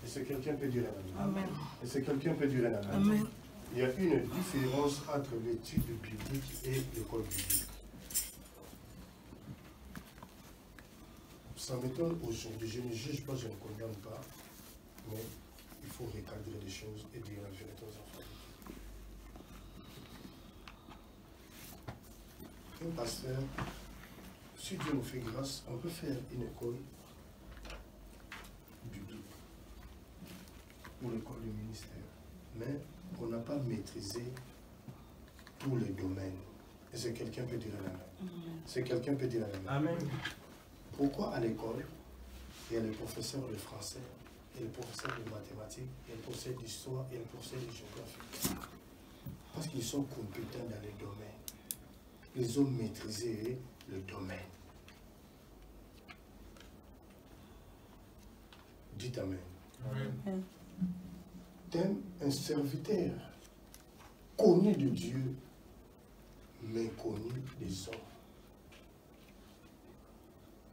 Et c'est quelqu'un peut dire un amen. Amen. Et c'est quelqu'un peut dire un amen. Amen. Il y a une différence entre l'étude biblique et l'école biblique. Ça m'étonne aujourd'hui, je ne juge pas, je ne condamne pas, mais il faut recadrer les choses et dire la vérité aux enfants. Un pasteur, si Dieu nous fait grâce, on peut faire une école biblique ou l'école du ministère, mais on n'a pas maîtrisé tous les domaines. Et c'est quelqu'un peut dire un amen. C'est quelqu'un peut dire un amen. Amen. Pourquoi à l'école, il y a les professeurs de français, il y a les professeurs de mathématiques, il y a les professeurs d'histoire, il y a les professeurs de géographie? Parce qu'ils sont compétents dans les domaines. Ils ont maîtrisé le domaine. Dites Amen. Amen. T'aimes un serviteur connu de Dieu, mais connu des hommes.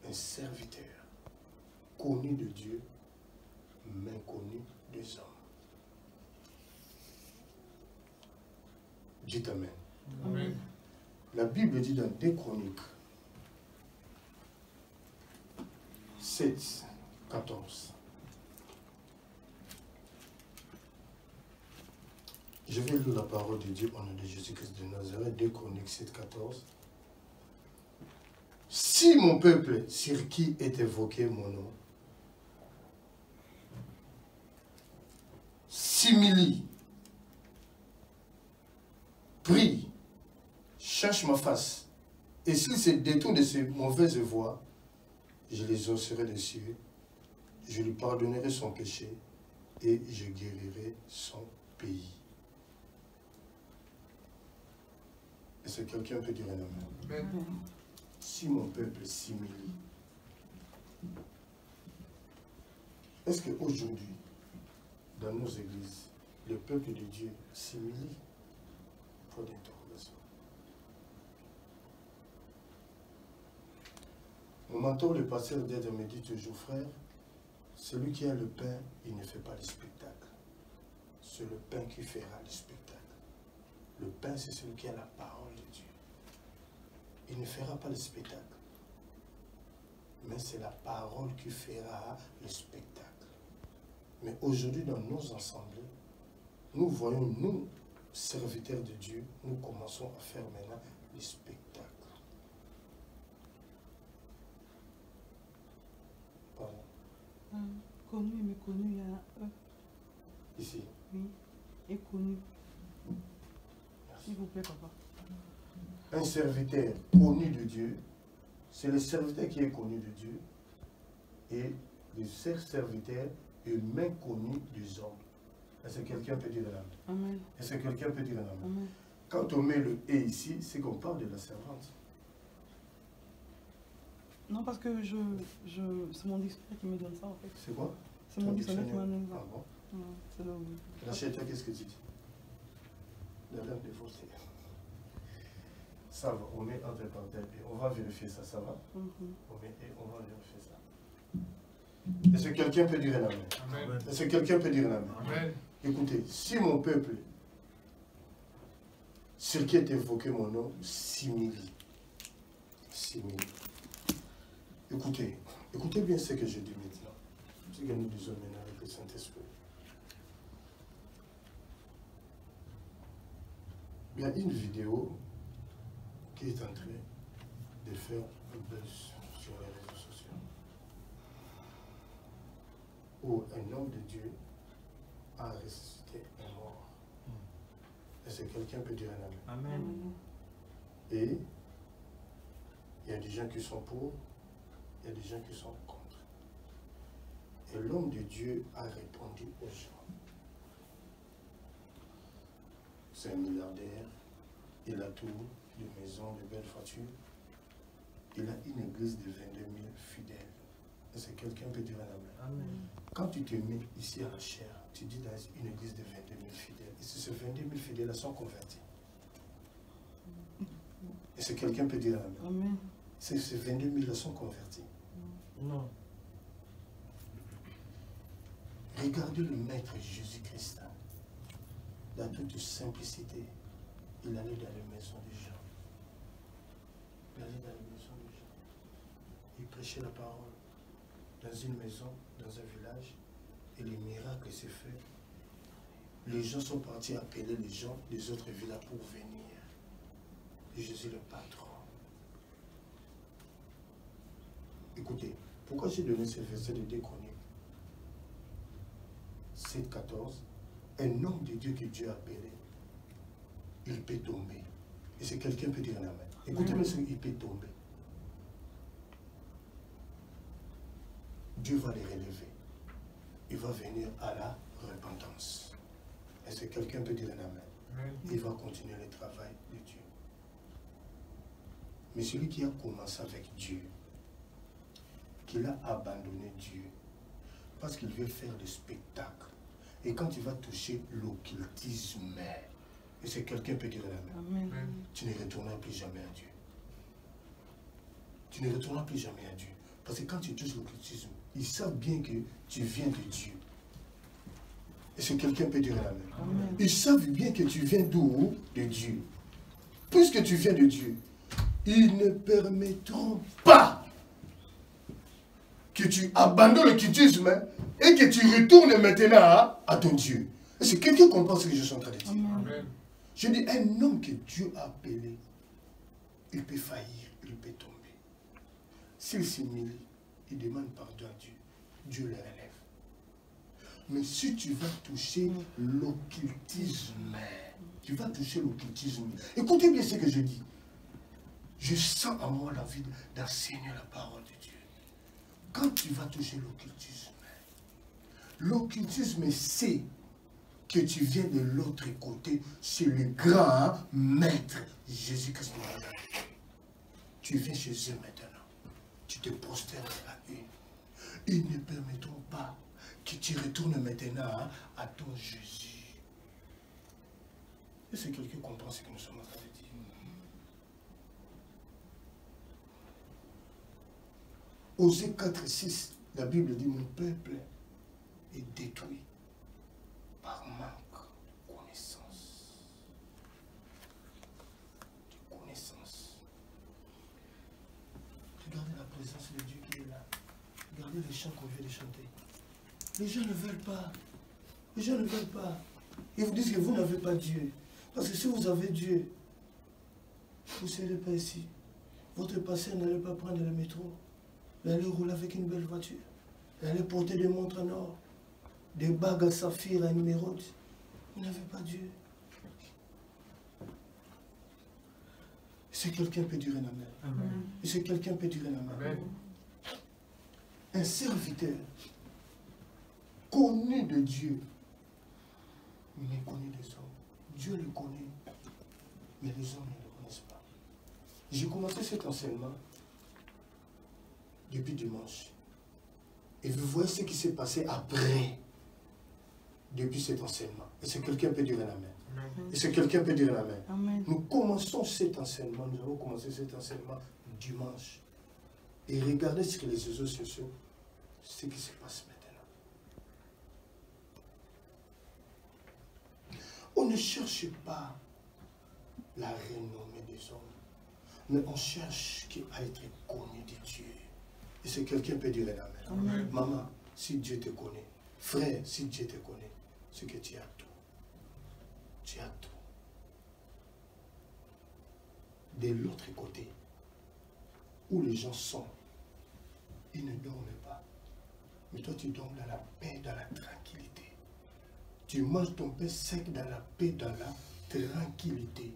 Un serviteur connu de Dieu, mais connu des hommes. Dites Amen. Amen. La Bible dit dans 2 Chroniques 7, 14. Je vais lire la parole de Dieu au nom de Jésus-Christ de Nazareth, 2 Chroniques 7, 14. Si mon peuple sur qui est évoqué mon nom s'humilie, prie, cherche ma face, et s'il se détourne de ses mauvaises voies, je les exaucerai des cieux, je lui pardonnerai son péché et je guérirai son pays. Est-ce que quelqu'un peut dire un amen? Amen. Si mon peuple s'humilie, est-ce qu'aujourd'hui, dans nos églises, le peuple de Dieu s'humilie? Point d'interrogation. Mon mentor, le pasteur d'aide, me dit toujours, frère, celui qui a le pain, il ne fait pas le spectacle. C'est le pain qui fera le spectacle. Le pain, c'est celui qui a la parole de Dieu. Il ne fera pas le spectacle. Mais c'est la parole qui fera le spectacle. Mais aujourd'hui, dans nos assemblées, nous voyons, nous, serviteurs de Dieu, nous commençons à faire maintenant le spectacle. Pardon. Connu et méconnu, il y a un E. Ici. Oui. Et connu. Merci. S'il vous plaît, papa. Un serviteur connu de Dieu, c'est le serviteur qui est connu de Dieu, et le serviteur est méconnu des hommes. Est-ce que quelqu'un peut dire un amen? Amen. Est-ce que quelqu'un peut dire un amen? Amen. Quand on met le « et » ici, c'est qu'on parle de la servante. Non, parce que c'est mon dictionnaire qui me donne ça, en fait. C'est quoi? C'est mon dictionnaire qui me donne ça. Ah bon? C'est le... Rachel, qu'est-ce que tu dis? La dame de fausseté. Ça va, on met entre parenthèses et on va vérifier ça, ça va? On met et on va vérifier ça. Est-ce que quelqu'un peut dire un amen? Amen. Est-ce que quelqu'un peut dire un amen? Amen. Écoutez, si mon peuple, sur qui est évoqué mon nom, s'humilie. Écoutez, écoutez bien ce que je dis maintenant. Ce que nous disons maintenant avec le Saint-Esprit. Il y a une vidéo qui est en train de faire un buzz sur les réseaux sociaux, où un homme de Dieu a ressuscité un mort. Est-ce que quelqu'un peut dire un amen? Amen. Et il y a des gens qui sont pour, il y a des gens qui sont contre. Et l'homme de Dieu a répondu aux gens. C'est un milliardaire, il a tout, de maisons, de belles voitures. Il a une église de 22 000 fidèles. Est-ce que quelqu'un peut dire un amen? Amen. Quand tu te mets ici à la chair, tu dis dans une église de 22 000 fidèles. Et ces 22 000 fidèles sont convertis. Est-ce que quelqu'un peut dire amen? Amen. Ces 22 000 sont convertis. Non. Regardez le Maître Jésus-Christ. Dans toute simplicité, il allait dans les maisons des gens. Il allait dans les maisons des gens. Il prêchait la parole dans une maison, dans un village, et les miracles s'est fait. Les gens sont partis appeler les gens des autres villages pour venir. Et Jésus le patron. Écoutez, pourquoi j'ai donné ce verset de 2 Chroniques 7,14? Un homme de Dieu que Dieu a appelé, il peut tomber. Et si quelqu'un peut dire amen. Écoutez-moi, il peut tomber. Dieu va les relever. Il va venir à la repentance. Est-ce que quelqu'un peut dire un amen? Il va continuer le travail de Dieu. Mais celui qui a commencé avec Dieu, qu'il a abandonné Dieu, parce qu'il veut faire des spectacles, et quand il va toucher l'occultisme, et c'est quelqu'un peut dire un amen, tu ne retourneras plus jamais à Dieu. Tu ne retourneras plus jamais à Dieu. Parce que quand tu touches l'occultisme, ils savent bien que tu viens de Dieu. Est-ce que quelqu'un peut dire amen? Amen. Ils savent bien que tu viens d'où? De Dieu. Puisque tu viens de Dieu, ils ne permettront pas que tu abandonnes l'occultisme et que tu retournes maintenant à ton Dieu. Est-ce que quelqu'un comprend ce que je suis en train de dire? Amen. Je dis, un homme que Dieu a appelé, il peut faillir, il peut tomber. S'il s'humilie, il demande pardon à Dieu. Dieu le relève. Mais si tu vas toucher l'occultisme, tu vas toucher l'occultisme. Écoutez bien ce que je dis. Je sens en moi l'envie d'enseigner la parole de Dieu. Quand tu vas toucher l'occultisme sait que tu viens de l'autre côté, c'est le grand maître Jésus-Christ. Tu viens chez eux maintenant. Tu te prosternes à eux. Ils ne permettront pas que tu retournes maintenant à ton Jésus. Est-ce que quelqu'un comprend ce que nous sommes en train de dire? Osée 4,6, la Bible dit, mon peuple est détruit par manque de connaissance. De connaissance. Regardez la présence de Dieu qui est là. Regardez les chants qu'on vient de chanter. Les gens ne veulent pas. Les gens ne veulent pas. Ils vous disent que vous n'avez pas Dieu. Parce que si vous avez Dieu, vous ne serez pas ici. Votre passé n'allait pas prendre le métro. Vous allez rouler avec une belle voiture. Vous allez porter des montres en or. Des bagues à saphir, à une émeraude. Vous n'avez pas Dieu. Est-ce que quelqu'un peut dire un amen? Amen. Est-ce que quelqu'un peut dire un amen? Amen. Un serviteur connu de Dieu, mais connu des hommes. Dieu le connaît, mais les hommes ne le connaissent pas. J'ai commencé cet enseignement depuis dimanche. Et vous voyez ce qui s'est passé après, depuis cet enseignement. Est-ce que quelqu'un peut dire un amen? Est-ce que quelqu'un peut dire un amen? Amen. Nous commençons cet enseignement, nous avons commencé cet enseignement dimanche. Et regardez sur les réseaux sociaux ce qui se passe maintenant. On ne cherche pas la renommée des hommes, mais on cherche à être connu de Dieu. Et si quelqu'un peut dire un amen. Amen. Maman, si Dieu te connaît, frère, si Dieu te connaît, c'est que tu as tout. Tu as tout. De l'autre côté, où les gens sont, ils ne dorment pas. Mais toi, tu dors dans la paix, dans la tranquillité. Tu manges ton pain sec dans la paix, dans la tranquillité.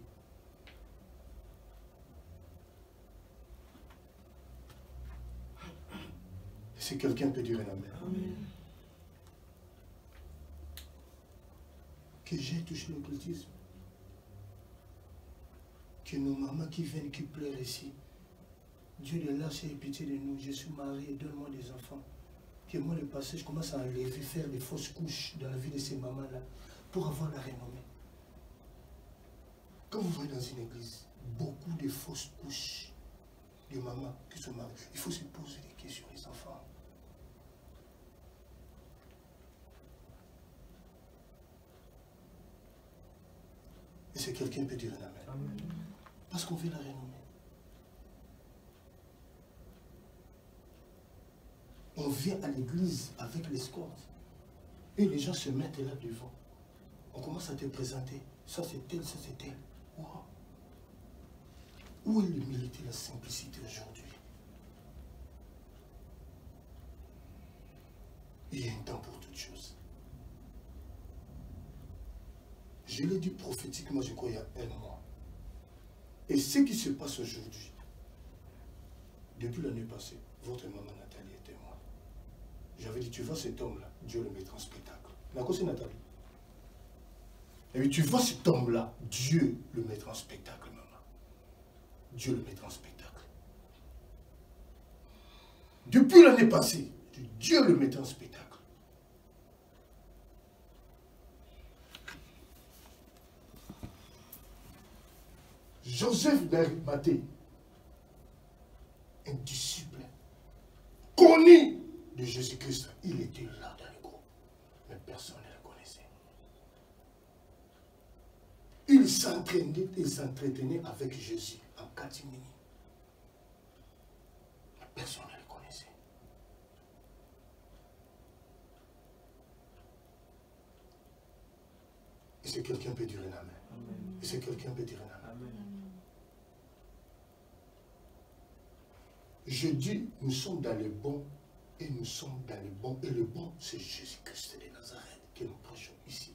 Si quelqu'un peut dire un amen. Amen. Que j'ai touché l'occultisme. Que nos mamans qui viennent, qui pleurent ici. Dieu de lâche et pitié de nous. Je suis marié, donne-moi des enfants. Que moi, le passé, je commence à enlever, faire des fausses couches dans la vie de ces mamans-là pour avoir la renommée. Quand vous voyez dans une église, beaucoup de fausses couches de mamans qui sont mariées, il faut se poser des questions, les enfants. Et c'est quelqu'un qui peut dire un amen. Amen. Parce qu'on veut la renommer. On vient à l'église avec l'escorte. Et les gens se mettent là devant. On commence à te présenter. Ça c'est tel, ça c'est tel. Wow. Où est l'humilité, la simplicité aujourd'hui? Il y a un temps pour toutes choses. Je l'ai dit prophétiquement, je crois, il y a un mois. Et ce qui se passe aujourd'hui, depuis l'année passée, votre maman Nathalie est témoin. J'avais dit, tu vois cet homme-là, Dieu le mettra en spectacle. La cause c'est Nathalie. Et puis tu vois cet homme-là, Dieu le mettra en spectacle, maman. Dieu le mettra en spectacle. Depuis l'année passée, Dieu le mettra en spectacle. Joseph d'Arimathée, un disciple connu de Jésus-Christ, il était là dans le groupe, mais personne ne le connaissait. Il s'entretenait avec Jésus en catimini. Mais personne ne le connaissait. Et si quelqu'un peut dire un amen. Et si quelqu'un peut dire un amen. Je dis, nous sommes dans le bon et nous sommes dans le bon. Et le bon, c'est Jésus-Christ de Nazareth que nous prêchons ici.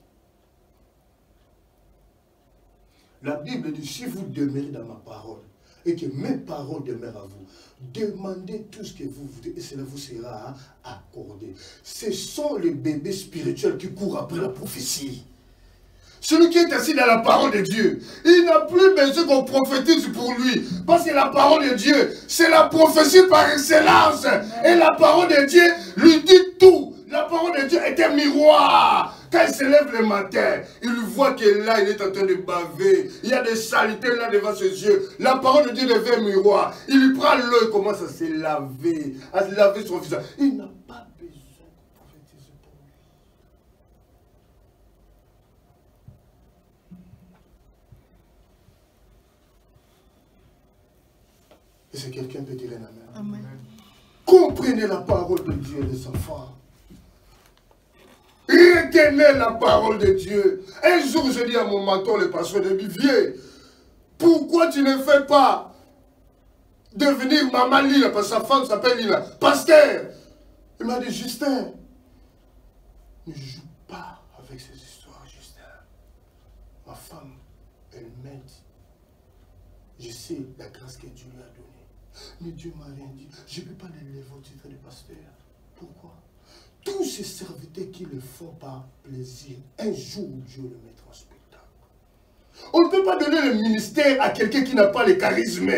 La Bible dit, si vous demeurez dans ma parole et que mes paroles demeurent à vous, demandez tout ce que vous voulez et cela vous sera accordé. Ce sont les bébés spirituels qui courent après la prophétie. Celui qui est assis dans la parole de Dieu, il n'a plus besoin qu'on prophétise pour lui. Parce que la parole de Dieu, c'est la prophétie par excellence. Et la parole de Dieu lui dit tout. La parole de Dieu est un miroir. Quand il se lève le matin, il voit que là, il est en train de baver. Il y a des saletés là devant ses yeux. La parole de Dieu devient un miroir. Il lui prend l'eau et commence à se laver. À se laver son visage. Il n'a pas besoin de prophétiser pour lui. Et si quelqu'un peut dire un amen. Amen. Comprenez la parole de Dieu, les enfants. Retenez la parole de Dieu. Un jour, je dis à mon mentor, le pasteur de Bivier, pourquoi tu ne fais pas devenir maman Lila, parce que sa femme s'appelle Lila, pasteur. Il m'a dit, Justin, ne joue pas avec ces histoires, Justin. Ma femme, elle m'aide. Je sais la grâce que Dieu lui a donnée. Mais Dieu m'a rien dit. Je ne peux pas l'élever au titre de pasteur. Pourquoi? Tous ces serviteurs qui le font par plaisir, un jour Dieu le mettra en spectacle. On ne peut pas donner le ministère à quelqu'un qui n'a pas le charisme.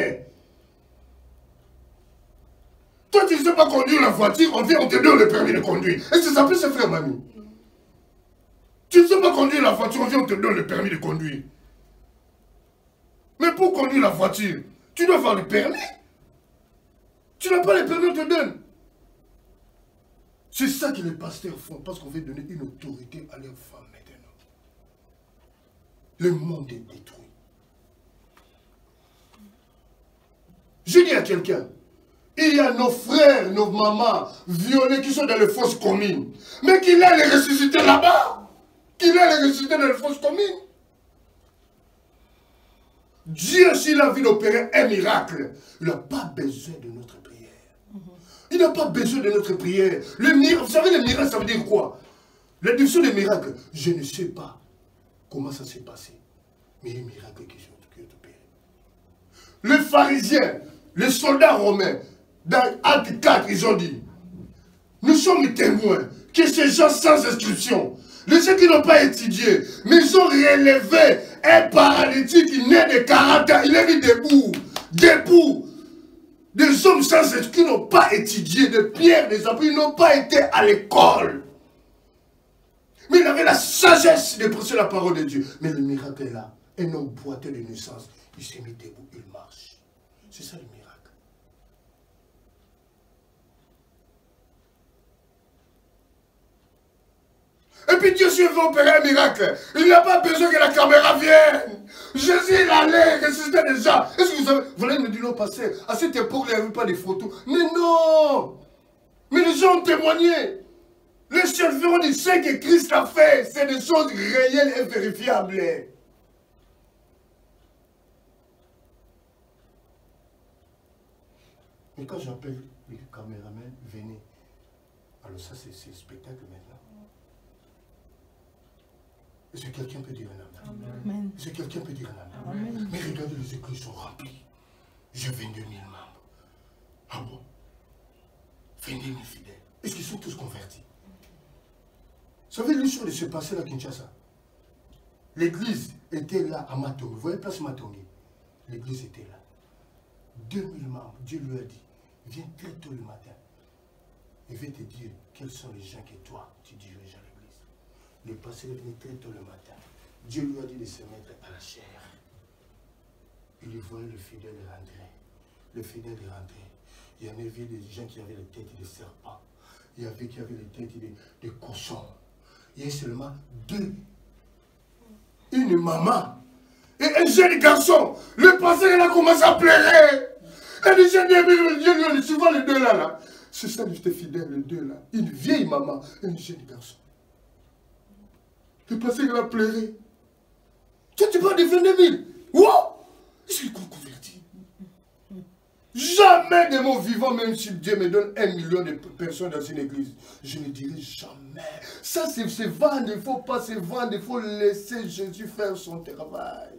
Toi, tu ne sais pas conduire la voiture, on te donne le permis de conduire. Est-ce que ça peut se faire, mamie? Tu ne sais pas conduire la voiture, on te donne le permis de conduire. Mais pour conduire la voiture, tu dois avoir le permis. Tu n'as pas le permis, on te donne. C'est ça que les pasteurs font, parce qu'on veut donner une autorité à leurs femmes maintenant. Le monde est détruit. Je dis à quelqu'un, il y a nos frères, nos mamans violés qui sont dans les fosses communes, mais qu'il a les ressusciter là-bas, qu'il a les ressusciter dans les fosses communes. Dieu, s'il a vu d'opérer un miracle, il n'a pas besoin de notre prière. Il n'a pas besoin de notre prière. Le miracle, vous savez, le miracle, ça veut dire quoi? La définition des miracles, je ne sais pas comment ça s'est passé, mais il y a un miracle qui est opéré. Les pharisiens, les soldats romains, dans Acte 4, ils ont dit, nous sommes témoins que ces gens sans inscription, les gens qui n'ont pas étudié, mais ils ont relevé un paralytique qui naît de 40 ans, il est mis debout, debout. Des hommes sans études qui n'ont pas étudié, des pierres, des appuis, ils n'ont pas été à l'école. Mais il avait la sagesse de prêcher la parole de Dieu. Mais le miracle est là. Un homme boiteux de naissance, il s'est mis debout, il marche. C'est ça le miracle. Et puis Dieu s'il veut opérer un miracle, il n'a pas besoin que la caméra vienne. Jésus, il allait ressusciter des gens. Est-ce que vous savez, vous allez me dire, non, pasteur, à cette époque, il n'y avait pas de photos. Mais non! Mais les gens ont témoigné. Les chefs dit ce que Christ a fait, c'est des choses réelles et vérifiables. Mais quand j'appelle les caméramans, venez. Alors ça, c'est le spectacle maintenant. Est-ce que quelqu'un peut dire un amen? Amen. Est-ce que quelqu'un peut dire un amen? Amen. Mais regardez, les églises sont remplies. J'ai 22 000 membres. Ah bon? 22 000 fidèles. Est-ce qu'ils sont tous convertis? Vous savez l'histoire de ce passé là à Kinshasa? L'église était là à Matongi. Vous voyez place Matongi? L'église était là. 2000 membres. Dieu lui a dit, viens très tôt le matin. Il va te dire quels sont les gens que toi, tu diriges à l'église. Le pasteur est venu très tôt le matin. Dieu lui a dit de se mettre à la chair. Il voyait le fidèle rentrer. Le fidèle rentrer. Il y en avait des gens qui avaient les têtes de serpents. Il y avait qui avaient les têtes de cochons. Il y a seulement deux. Une maman et un jeune garçon. Le pasteur il a commencé à pleurer. Et le jeune Dieu lui a dit, souvent les deux là. C'est ça, j'étais fidèle, les deux là. Une vieille maman et un jeune garçon. Le pasteur il a pleuré. Tu parles de 22 000. Wow! Je suis converti. Jamais de mon vivant, même si Dieu me donne 1 million de personnes dans une église, je ne dirai jamais. Ça, c'est vendre, il ne faut pas se vendre, il faut laisser Jésus faire son travail.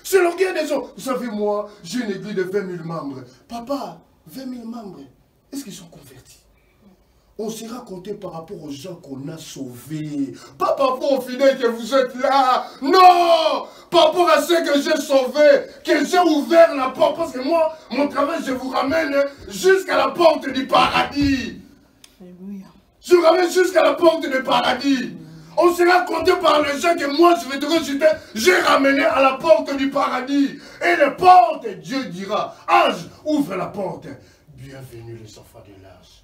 C'est l'orgueil des gens. Vous savez, moi, j'ai une église de 20 000 membres. Papa, 20 000 membres, est-ce qu'ils sont convertis? On sera compté par rapport aux gens qu'on a sauvés. Pas par rapport aux fidèles que vous êtes là. Non! Par rapport à ceux que j'ai sauvés, que j'ai ouvert la porte. Parce que moi, mon travail, je vous ramène jusqu'à la porte du paradis. Alléluia. Je vous ramène jusqu'à la porte du paradis. On sera compté par les gens que moi, je vais te rejeter. J'ai ramené à la porte du paradis. Et la porte, Dieu dira, ange, ouvre la porte. Bienvenue les enfants de l'âge.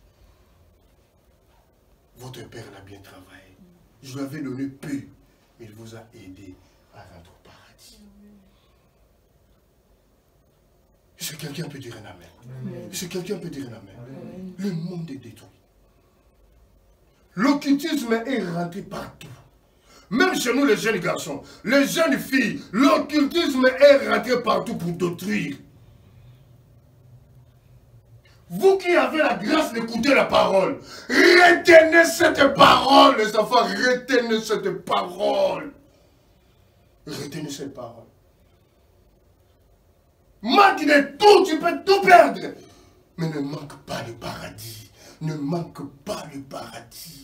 Votre père l'a bien travaillé. Je lui avais donné peu, mais il vous a aidé à rentrer au paradis. Est-ce que quelqu'un peut dire un amen? Est-ce que quelqu'un peut dire un amen? Le monde est détruit. L'occultisme est rentré partout. Même chez nous, les jeunes garçons, les jeunes filles, l'occultisme est rentré partout pour détruire. Vous qui avez la grâce d'écouter la parole, retenez cette parole, les enfants, retenez cette parole. Retenez cette parole. Manque de tout, tu peux tout perdre. Mais ne manque pas le paradis. Ne manque pas le paradis.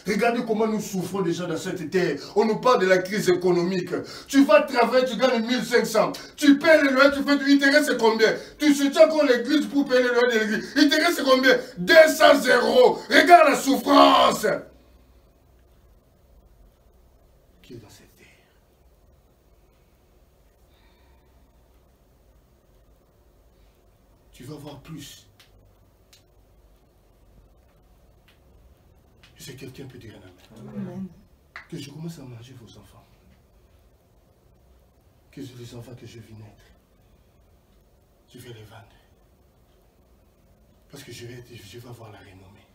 Regardez comment nous souffrons déjà dans cette terre. On nous parle de la crise économique. Tu vas travailler, tu gagnes 1500. Tu payes le loyer, tu fais du... Il te reste combien? Tu soutiens encore l'église pour payer le loyer de l'église. Il te reste combien? 200 €. Regarde la souffrance qui est dans cette terre. Tu vas voir plus. Est-ce que quelqu'un peut dire un amen? Amen. Que je commence à manger vos enfants. Que les enfants que je vis naître, je vais les vendre. Parce que je vais avoir la renommée.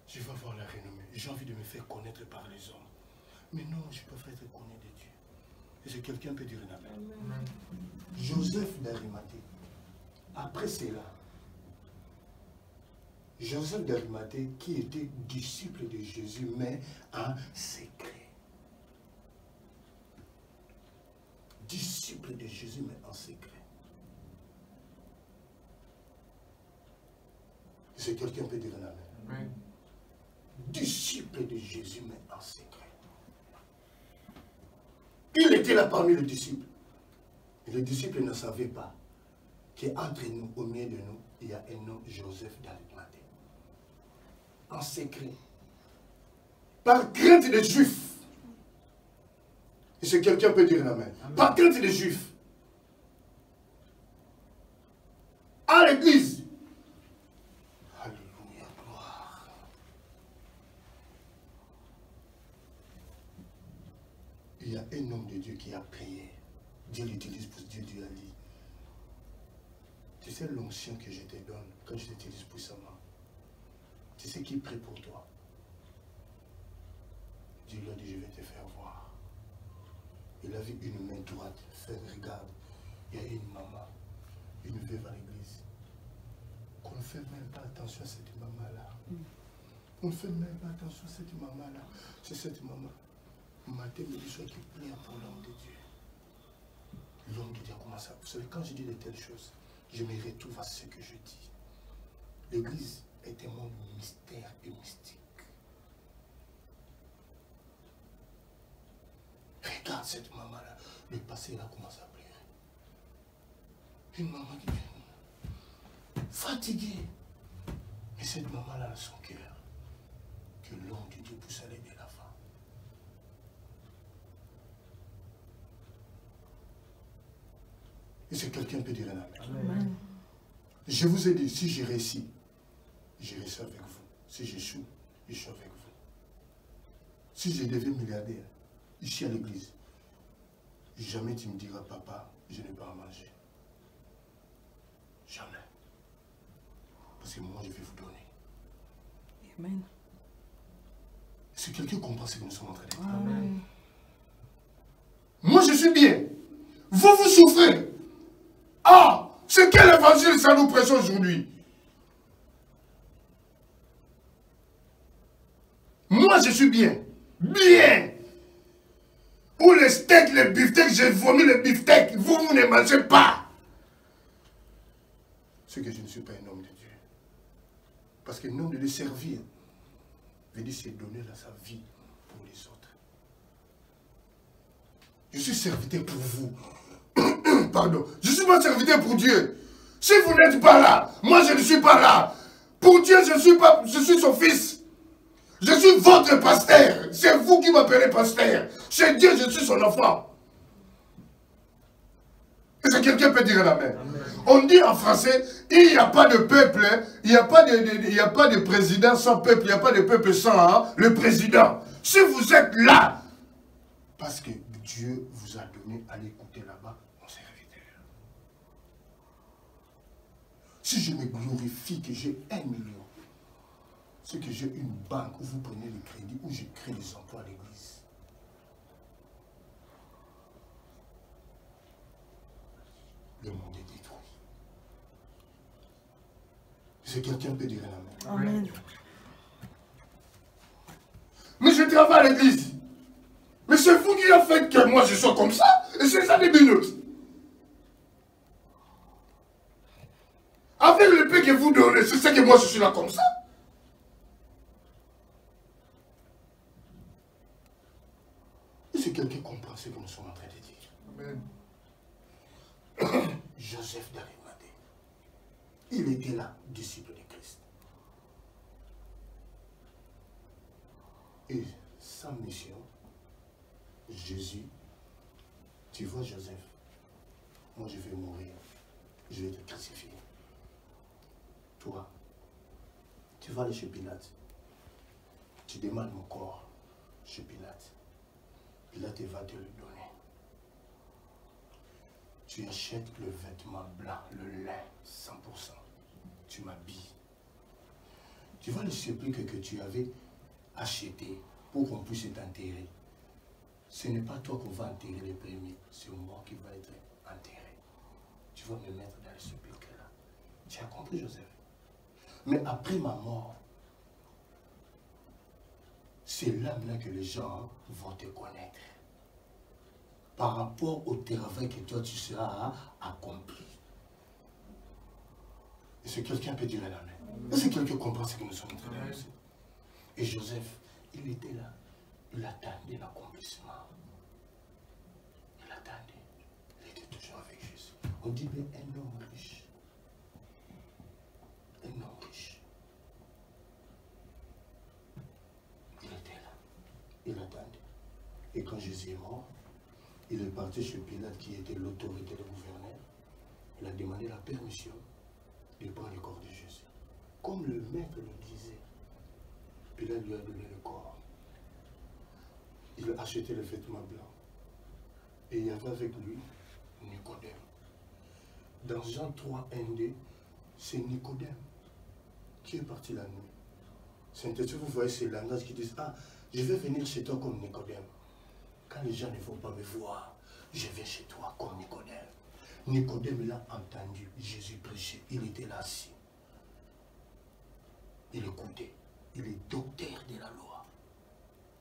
Je vais avoir la renommée. J'ai envie de me faire connaître par les hommes. Mais non, je peux faire être connu de Dieu. Est-ce que quelqu'un peut dire un amen? Amen. Joseph d'Arimathée, après cela, Joseph d'Arimathée, qui était disciple de Jésus, mais en secret. Disciple de Jésus, mais en secret. Est-ce que quelqu'un peut dire un amen? Oui. Disciple de Jésus, mais en secret. Il était là parmi les disciples. Et les disciples ne savaient pas qu'entre nous, au milieu de nous, il y a un homme, Joseph d'Arimathée. En secret, par crainte des Juifs. Et si quelqu'un peut dire amen. Par crainte des Juifs. À l'église. Alléluia, gloire. un homme de Dieu qui a prié. Dieu l'utilise pour Dieu, Dieu a dit. Tu sais l'onction que je te donne quand je t'utilise puissamment. Tu sais qui prie pour toi. Dieu lui a dit, je vais te faire voir. Il a vu une main droite. Frère, regarde, il y a une maman, une veuve à l'église. Qu'on ne fait même pas attention à cette maman-là. On ne fait même pas attention à cette maman-là. C'est cette maman. Matin, midi, soir qui plaît pour l'homme de Dieu. L'homme de Dieu a commencé à... Vous savez, quand je dis de telles choses, je me retrouve à ce que je dis. L'église est un monde mystère et mystique. Regarde cette maman-là. Le passé, elle a commencé à pleurer. Une maman qui vient fatiguée. Mais cette maman-là a son cœur. Que l'homme de Dieu puisse aller de l'avant. Et si quelqu'un peut dire un amen. Amen. Je vous ai dit, si j'ai réussi avec vous. Si j'échoue, je suis avec vous. Si je deviens milliardaire, ici à l'église, jamais tu me diras, papa, je n'ai pas à manger. Jamais. Parce que moi, je vais vous donner. Amen. Si quelqu'un comprend ce que nous sommes en train de dire. Amen. Moi, je suis bien. Vous, vous souffrez. Ah, c'est quel évangile ça nous prêche aujourd'hui? Moi, je suis bien. Bien. Pour les steaks, les beefsteaks, j'ai vomi les beefsteaks. Vous, vous ne mangez pas. C'est que je ne suis pas un homme de Dieu. Parce qu'un homme de Dieu servir veut dire c'est donner sa vie pour les autres. Je suis serviteur pour vous. Pardon. Je ne suis pas serviteur pour Dieu. Si vous n'êtes pas là, moi je ne suis pas là. Pour Dieu, je suis son fils. Je suis votre pasteur. C'est vous qui m'appelez pasteur. Chez Dieu, je suis son enfant. Est-ce que quelqu'un peut dire l'amen? On dit en français, il n'y a pas de peuple, il n'y a pas de président sans peuple, il n'y a pas de peuple sans le président. Si vous êtes là, parce que Dieu vous a donné à l'écouter là-bas, mon serviteur. Si je me glorifie que j'ai 1 million, c'est que j'ai une banque où vous prenez le crédit, où je crée des emplois à l'église. Le monde est détruit. Si quelqu'un peut dire un amen. Amen. Mais je travaille à l'église. Mais c'est vous qui a fait que moi je sois comme ça. Et c'est ça des minutes. Avec le paix que vous donnez, c'est ça que moi je suis là comme ça. Et si quelqu'un comprend ce que nous sommes en train de dire. Amen. Joseph d'Arimathée. Il était là, disciple de Christ. Et sa mission, Jésus, tu vois Joseph, moi je vais mourir, je vais te crucifier. Toi, tu vas aller chez Pilate, tu demandes mon corps chez Pilate. Pilate va te le donner. Tu achètes le vêtement blanc, le lin, 100%. Tu m'habilles. Tu vois le sépulcre que tu avais acheté pour qu'on puisse t'enterrer. Ce n'est pas toi qu'on va enterrer les premiers, c'est moi qui va être enterré. Tu vas me mettre dans le sépulcre là. Tu as compris, Joseph? Mais après ma mort, c'est là que les gens vont te connaître. Par rapport au travail que toi tu seras accompli. Est-ce que quelqu'un peut dire la main? Est-ce que quelqu'un comprend ce que nous sommes en train de dire? Et Joseph, il était là. Il attendait l'accomplissement. Il attendait. Il était toujours avec Jésus. On dit bien un homme riche. Un homme riche. Il était là. Il attendait. Et quand Jésus est mort, il est parti chez Pilate qui était l'autorité du gouverneur. Il a demandé la permission de prendre le corps de Jésus. Comme le maître le disait, Pilate lui a donné le corps. Il a acheté le vêtement blanc. Et il y avait avec lui Nicodème. Dans Jean 3, 1, 2, c'est Nicodème qui est parti la nuit. Saint-Esprit, vous voyez ces langages qui disent, ah, je vais venir chez toi comme Nicodème. Quand les gens ne vont pas me voir, je vais chez toi comme Nicodème. Nicodème, il a entendu Jésus prêcher. Il était là assis. Il écoutait. Il est docteur de la loi.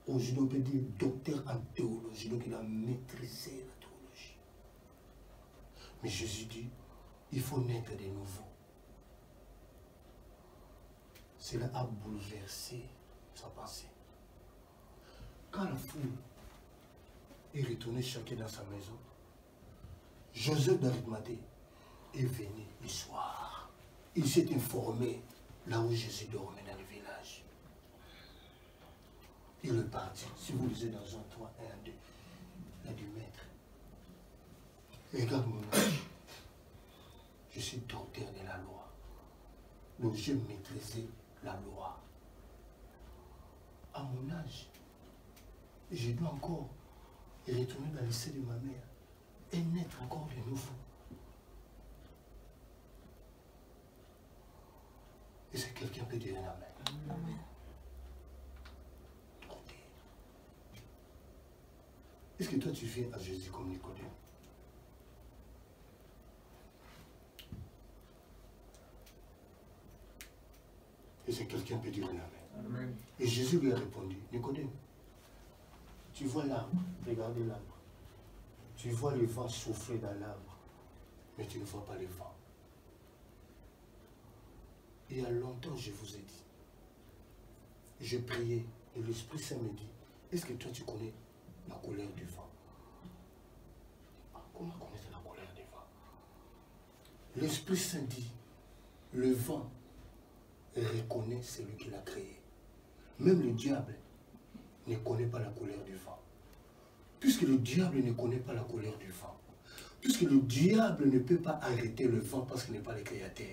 Aujourd'hui, on peut dire docteur en théologie. Donc, il a maîtrisé la théologie. Mais Jésus dit, il faut naître de nouveau. Cela a bouleversé sa pensée. Quand la foule est retournée chacun dans sa maison, Joseph d'Arimathée est venu le soir. Il s'est informé là où Jésus dormait dans le village. Il est parti. Si vous lisez dans Jean 3, 1, 2, il a dit, maître, regarde mon âge. Je suis docteur de la loi. Donc j'ai maîtrisé la loi. À mon âge, je dois encore retourner dans le sein de ma mère et naître encore de nouveau. Et c'est quelqu'un peut dire amen. Amen. Est-ce que toi tu viens à Jésus comme Nicodème? Et c'est quelqu'un peut dire amen. Amen. Et Jésus lui a répondu, Nicodème, tu vois l'arbre, regardez l'arbre. Tu vois le vent souffler dans l'arbre, mais tu ne vois pas le vent. Il y a longtemps, je vous ai dit, je priais et l'Esprit Saint me dit, est-ce que toi tu connais la couleur du vent? Comment connaître la couleur du vent? L'Esprit Saint dit, le vent reconnaît celui qui l'a créé. Même le diable ne connaît pas la couleur du vent. Puisque le diable ne connaît pas la couleur du vent. Puisque le diable ne peut pas arrêter le vent parce qu'il n'est pas le créateur.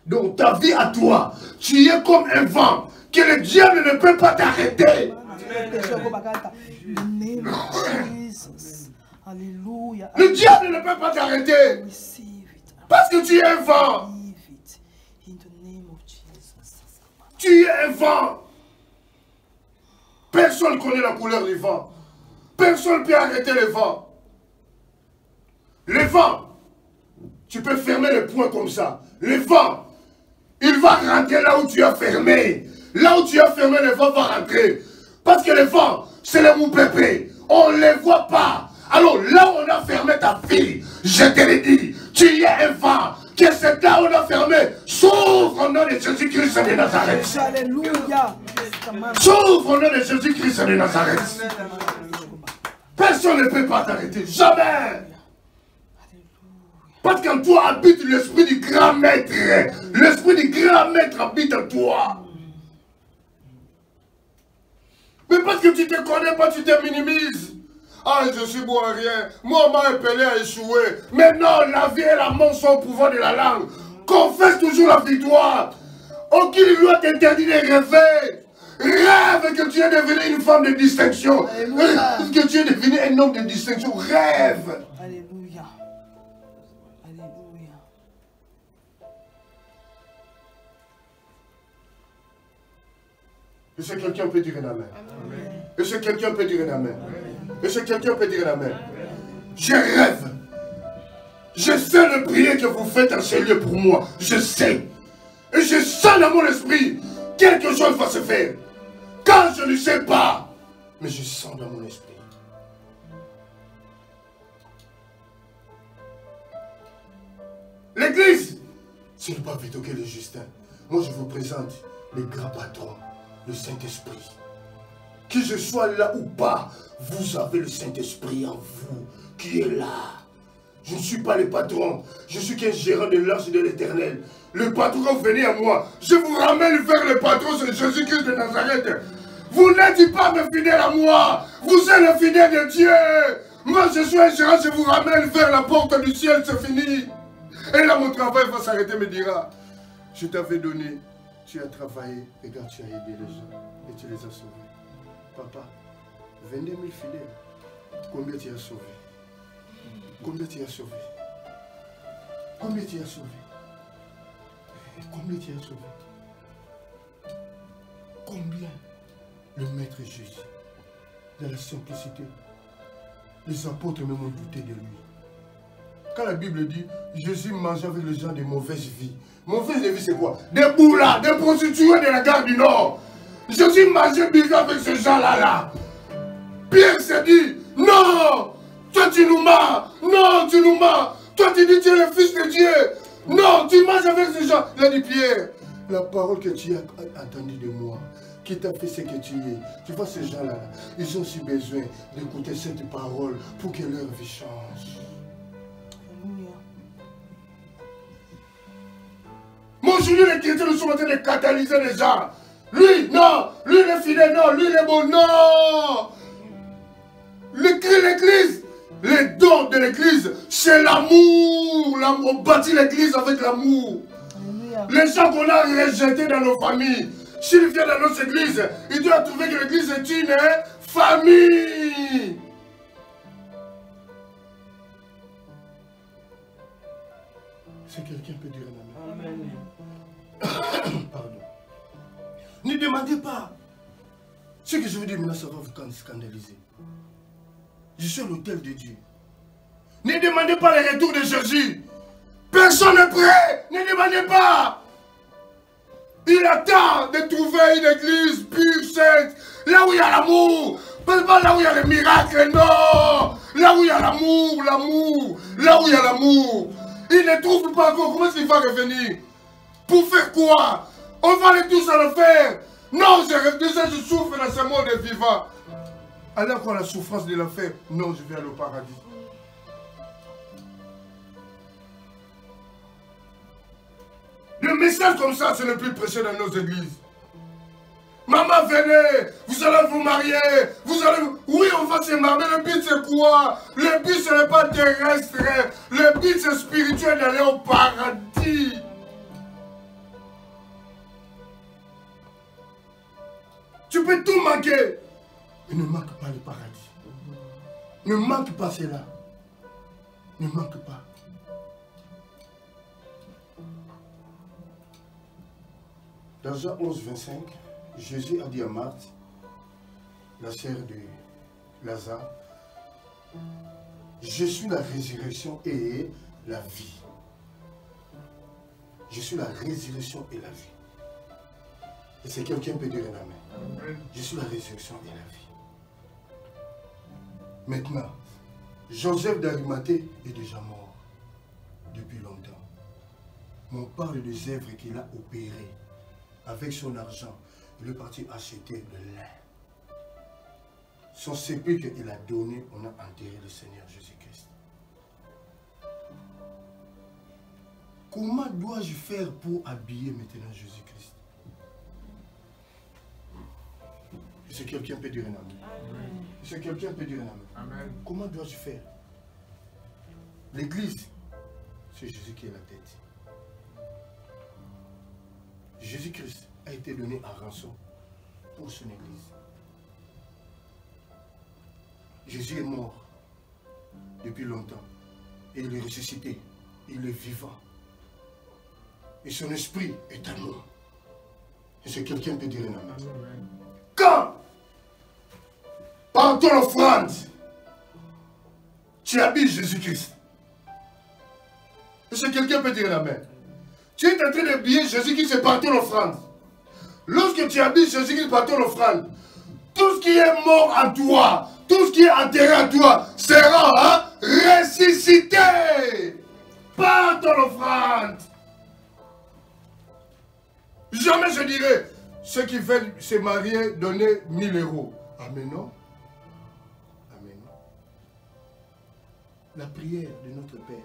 Donc ta vie à toi, tu es comme un vent que le diable ne peut pas t'arrêter. Le diable ne peut pas t'arrêter. Parce que tu es un vent. Tu es un vent. Personne ne connaît la couleur du vent. Personne ne peut arrêter le vent. Le vent, tu peux fermer le poing comme ça. Le vent, il va rentrer là où tu as fermé. Là où tu as fermé, le vent va rentrer. Parce que le vent, c'est le moupépé. On ne les voit pas. Alors là où on a fermé ta fille, je te le dis, tu es un vent. Que c'est là où on a fermé, s'ouvre au nom de Jésus-Christ de Nazareth. Alléluia. S'ouvre au nom de Jésus-Christ de Nazareth. Personne ne peut pas t'arrêter. Jamais. Parce qu'en toi habite l'esprit du grand maître. L'esprit du grand maître habite en toi. Mais parce que tu ne te connais pas, tu te minimises. Ah, je suis bon à rien. Moi, on m'a appelé à échouer. Mais non, la vie et la mort sont au pouvoir de la langue. Confesse toujours la victoire. Aucune loi t'interdit de rêver. Rêve que tu es devenu une femme de distinction. Rêve que tu es devenu un homme de distinction. Rêve. Alléluia. Alléluia. Et si quelqu'un peut dire un amen. Et si quelqu'un peut dire un amen. Et si quelqu'un peut dire un amen. Je rêve. Je sais le prier que vous faites en ce lieu pour moi. Je sais. Et je sens dans mon esprit quelque chose va se faire. Quand je ne sais pas. Mais je sens dans mon esprit. L'église, ce n'est pas plutôt que les Justins. Moi je vous présente les grands patrons, le Saint-Esprit. Que je sois là ou pas, vous avez le Saint-Esprit en vous qui est là. Je ne suis pas le patron, je suis qu'un gérant de l'arche de l'Éternel. Le patron, venez à moi. Je vous ramène vers le patron, c'est Jésus-Christ de Nazareth. Vous n'êtes pas me fidèle à moi, vous êtes le fidèle de Dieu. Moi, je suis un gérant, je vous ramène vers la porte du ciel, c'est fini. Et là, mon travail va s'arrêter, me dira, je t'avais donné, tu as travaillé, regarde, tu as aidé les gens et tu les as sauvés. Papa, 22 000 fidèles, combien tu as sauvé? Combien tu as sauvé? Combien tu as sauvé? Combien tu as sauvé? Combien le Maître Jésus, dans la simplicité, les apôtres même ont douté de lui. Quand la Bible dit, Jésus mangeait avec les gens de mauvaise vie. Mauvaise vie, c'est quoi? Des boulas, des prostituées de la gare du Nord. Jésus mangeait bien avec ces gens-là. Pierre s'est dit, non, toi tu nous mens, non, tu nous mens. Toi tu dis que tu es le Fils de Dieu. Non, tu manges avec ces gens. Il a dit, Pierre, la parole que tu as entendue de moi, qui t'a fait ce que tu es. Tu vois ces gens-là, ils ont aussi besoin d'écouter cette parole pour que leur vie change. Alléluia. Mon Julien, les chrétiens, nous sommes en train de catalyser les gens. Lui, non. Lui, il est fidèle, non. Lui, il est bon, non. L'église, les dons de l'église, c'est l'amour. On bâtit l'église avec l'amour. Les gens qu'on a rejetés dans nos familles, s'ils viennent dans notre église, ils doivent trouver que l'église est une famille. Si quelqu'un peut dire un amen. Pardon. Ne demandez pas. Ce que je veux dire maintenant, ça va vous scandaliser. Je suis à l'autel de Dieu. Ne demandez pas le retour de Jésus. Personne n'est prêt. Ne demandez pas. Il attend de trouver une église pure, sainte. Là où il y a l'amour. Pas là où il y a les miracles, non. Là où il y a l'amour, l'amour. Là où il y a l'amour. Il ne trouve pas encore. Comment est-ce qu'il va revenir? Pour faire quoi? On va aller tous à le faire. Non, je souffre dans ce monde vivant. Alors qu'on a la souffrance de l'enfer, non, je vais aller au paradis. Le message comme ça, ce n'est plus prêché dans nos églises. Maman, venez, vous allez vous marier, vous allez... Oui, on va se marier, le but c'est quoi? Le but ce n'est pas terrestre, le but c'est spirituel d'aller au paradis. Tu peux tout manquer, mais ne manque pas le paradis. Ne manque pas cela. Ne manque pas. Dans Jean 11, 25, Jésus a dit à Marthe, la sœur de Lazare, je suis la résurrection et la vie. Je suis la résurrection et la vie. Et c'est quelqu'un peut dire la main. Je suis la résurrection et la vie. Maintenant, Joseph d'Arimathée est déjà mort depuis longtemps. Mais on parle des œuvres qu'il a opérées. Avec son argent, il est parti acheter le lin. Son sépulcre, il a donné, on a enterré le Seigneur Jésus-Christ. Comment dois-je faire pour habiller maintenant Jésus-Christ? Est-ce que quelqu'un peut dire un amen? Est-ce que quelqu'un peut dire un amen? Comment dois-je faire? L'église, c'est Jésus qui est la tête. Jésus-Christ a été donné à rançon pour son église. Jésus est mort depuis longtemps et il est ressuscité, il est vivant. Et son esprit est amour. Est-ce que quelqu'un peut dire un amen? Quand, par ton offrande, tu habilles Jésus-Christ, est-ce que quelqu'un peut dire un amen? Tu es en train d'habiller Jésus-Christ par ton offrande. Lorsque tu habilles Jésus-Christ par ton offrande, tout ce qui est mort en toi, tout ce qui est enterré en toi, sera ressuscité par ton offrande. Jamais je dirais, ceux qui veulent se marier, donner 1000 €. Amen, non? Amen. La prière de notre Père.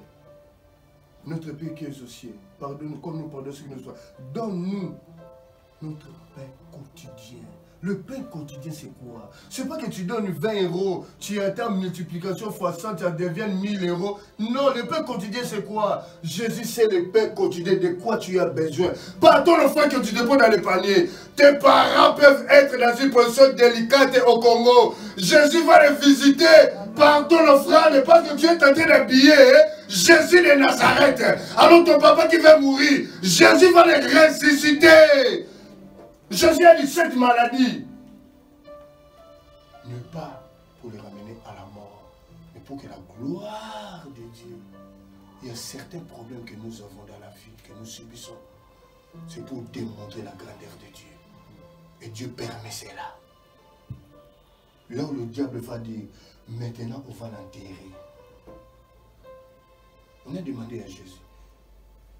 Notre Père qui est aux cieux, pardonne-nous comme nous pardonnons ceux qui nous soient. Donne-nous Notre pain quotidien. Le pain quotidien, c'est quoi? C'est pas que tu donnes 20 euros, tu attends multiplication fois 100, ça devient 1000 euros. Non, le pain quotidien, c'est quoi? Jésus, c'est le pain quotidien de quoi tu as besoin. Pas ton enfant que tu déposes dans le panier. Tes parents peuvent être dans une position délicate au Congo. Jésus va les visiter par ton offrande parce que tu es en train d'habiller Jésus de Nazareth. Alors ton papa qui va mourir, Jésus va les ressusciter. Jésus a dit cette maladie. Ne pas pour les ramener à la mort, mais pour que la gloire de Dieu. Il y a certains problèmes que nous avons dans la vie, que nous subissons. C'est pour démontrer la grandeur de Dieu. Et Dieu permet cela. Là où le diable va dire, maintenant on va l'enterrer. On a demandé à Jésus,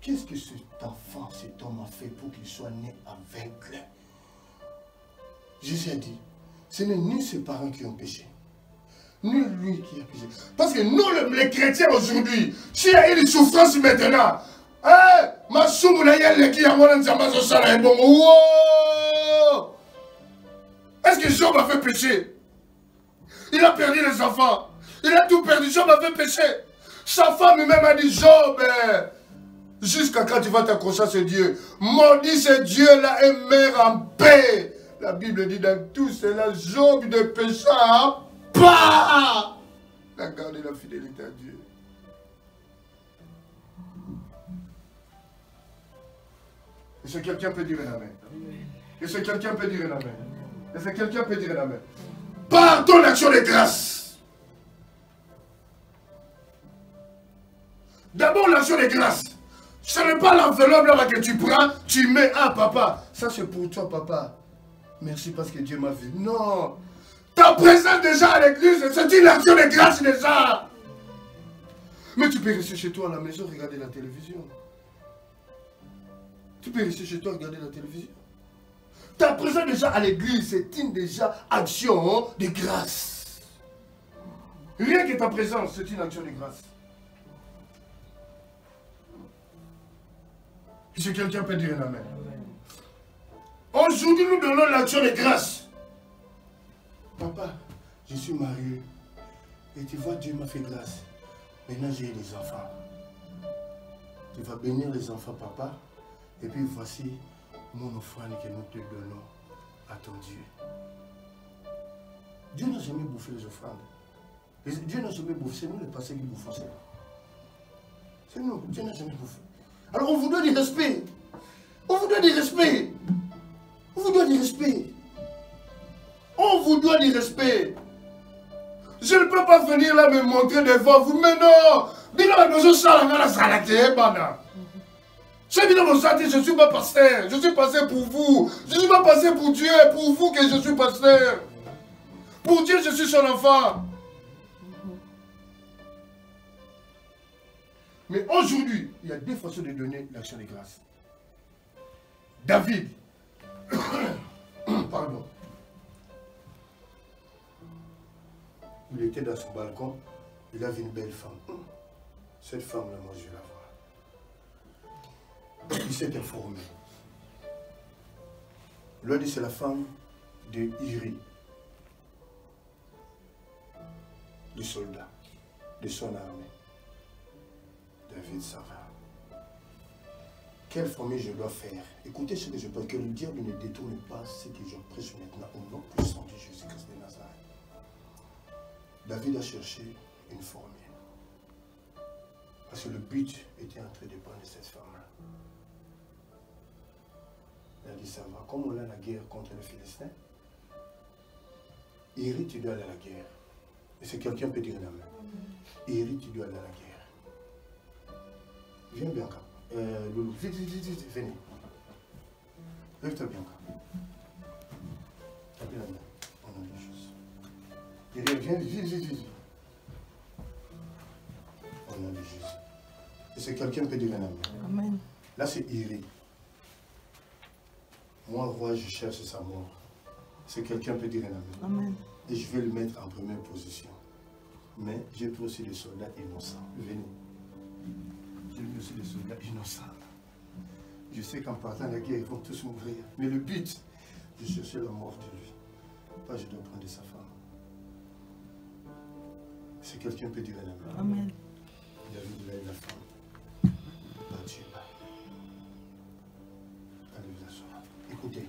qu'est-ce que cet enfant, cet homme a fait pour qu'il soit né aveugle? Jésus a dit, ce n'est ni ses parents qui ont péché, ni lui qui a péché. Parce que nous, les chrétiens aujourd'hui, s'il y a une souffrance maintenant, ma est-ce que Job a fait pécher? Il a perdu les enfants. Il a tout perdu. Job a fait pécher. Sa femme même a dit, Job, jusqu'à quand tu vas t'accrocher à ce Dieu? Maudit ce Dieu-là et meurs en paix. La Bible dit dans tout cela, Job ne pécha pas. Il a gardé la fidélité à Dieu. Est-ce que quelqu'un peut dire un amen? Est-ce que quelqu'un peut dire un amen? Est-ce que quelqu'un peut dire un amen? Par ton action de grâce. D'abord l'action de grâce. Ce n'est pas l'enveloppe là que tu prends, tu mets, ah papa, ça c'est pour toi papa. Merci parce que Dieu m'a vu. Non. Ta présence déjà à l'église, c'est une action de grâce déjà. Mais tu peux rester chez toi à la maison, regarder la télévision. Tu peux rester chez toi, regarder la télévision. Ta présence déjà à l'église, c'est une déjà action de grâce. Rien que ta présence, c'est une action de grâce. Si quelqu'un peut dire un amen. Aujourd'hui, nous donnons l'action de grâce. Papa, je suis marié. Et tu vois, Dieu m'a fait grâce. Maintenant, j'ai des enfants. Tu vas bénir les enfants, papa. Et puis, voici mon offrande que nous te donnons à ton Dieu. Dieu n'a jamais bouffé les offrandes. Dieu n'a jamais bouffé. C'est nous les passés qui bouffons ça. C'est nous. Dieu n'a jamais bouffé. Alors, on vous donne du respect. On vous donne du respect. On vous doit du respect. On vous doit du respect. Je ne peux pas venir là me montrer devant vous, mais non. Je ne suis pas pasteur. Je suis pasteur pour vous. Je ne suis pas pasteur pour Dieu. Pour vous que je suis pasteur. Pour Dieu, je suis son enfant. Mais aujourd'hui, il y a deux façons de donner l'action de grâce. David. Pardon. Il était dans son balcon, il avait une belle femme. Cette femme-là, moi, je vais la voir. Il s'est informé. Il a dit, c'est la femme de Iri, du soldat, de son armée. David, ça va. Quelle famille je dois faire? Écoutez ce que je peux, que le diable ne détourne pas ce que je prêche maintenant au nom puissant de Jésus-Christ de Nazareth. David a cherché une formule. Parce que le but était en train de prendre cette femme-là. Il a dit, ça va, comme on a la guerre contre les Philistins, Iri, tu dois aller à la guerre. Et si quelqu'un peut dire la main. Iri, tu dois aller à la guerre. Viens, Bianca. Loulou, vite, venez. Lève-toi, Bianca. Tapez la main. On a des choses. Viens, vite. On a des choses. Et si quelqu'un peut dire un amen. Amen. Là, c'est Iri. Moi, roi, je cherche sa mort. Si quelqu'un peut dire un amen. Amen. Et je vais le mettre en première position. Mais j'ai pris aussi des soldats innocents. Venez. J'ai mis aussi des soldats innocents. Je sais qu'en partant de la guerre, ils vont tous mourir. Mais le but, de chercher la mort de lui. Pas je dois prendre de sa femme. Si quelqu'un peut dire un amen. Amen. David, il a eu la femme. Bathsheba. Allez vous asseoir. Écoutez.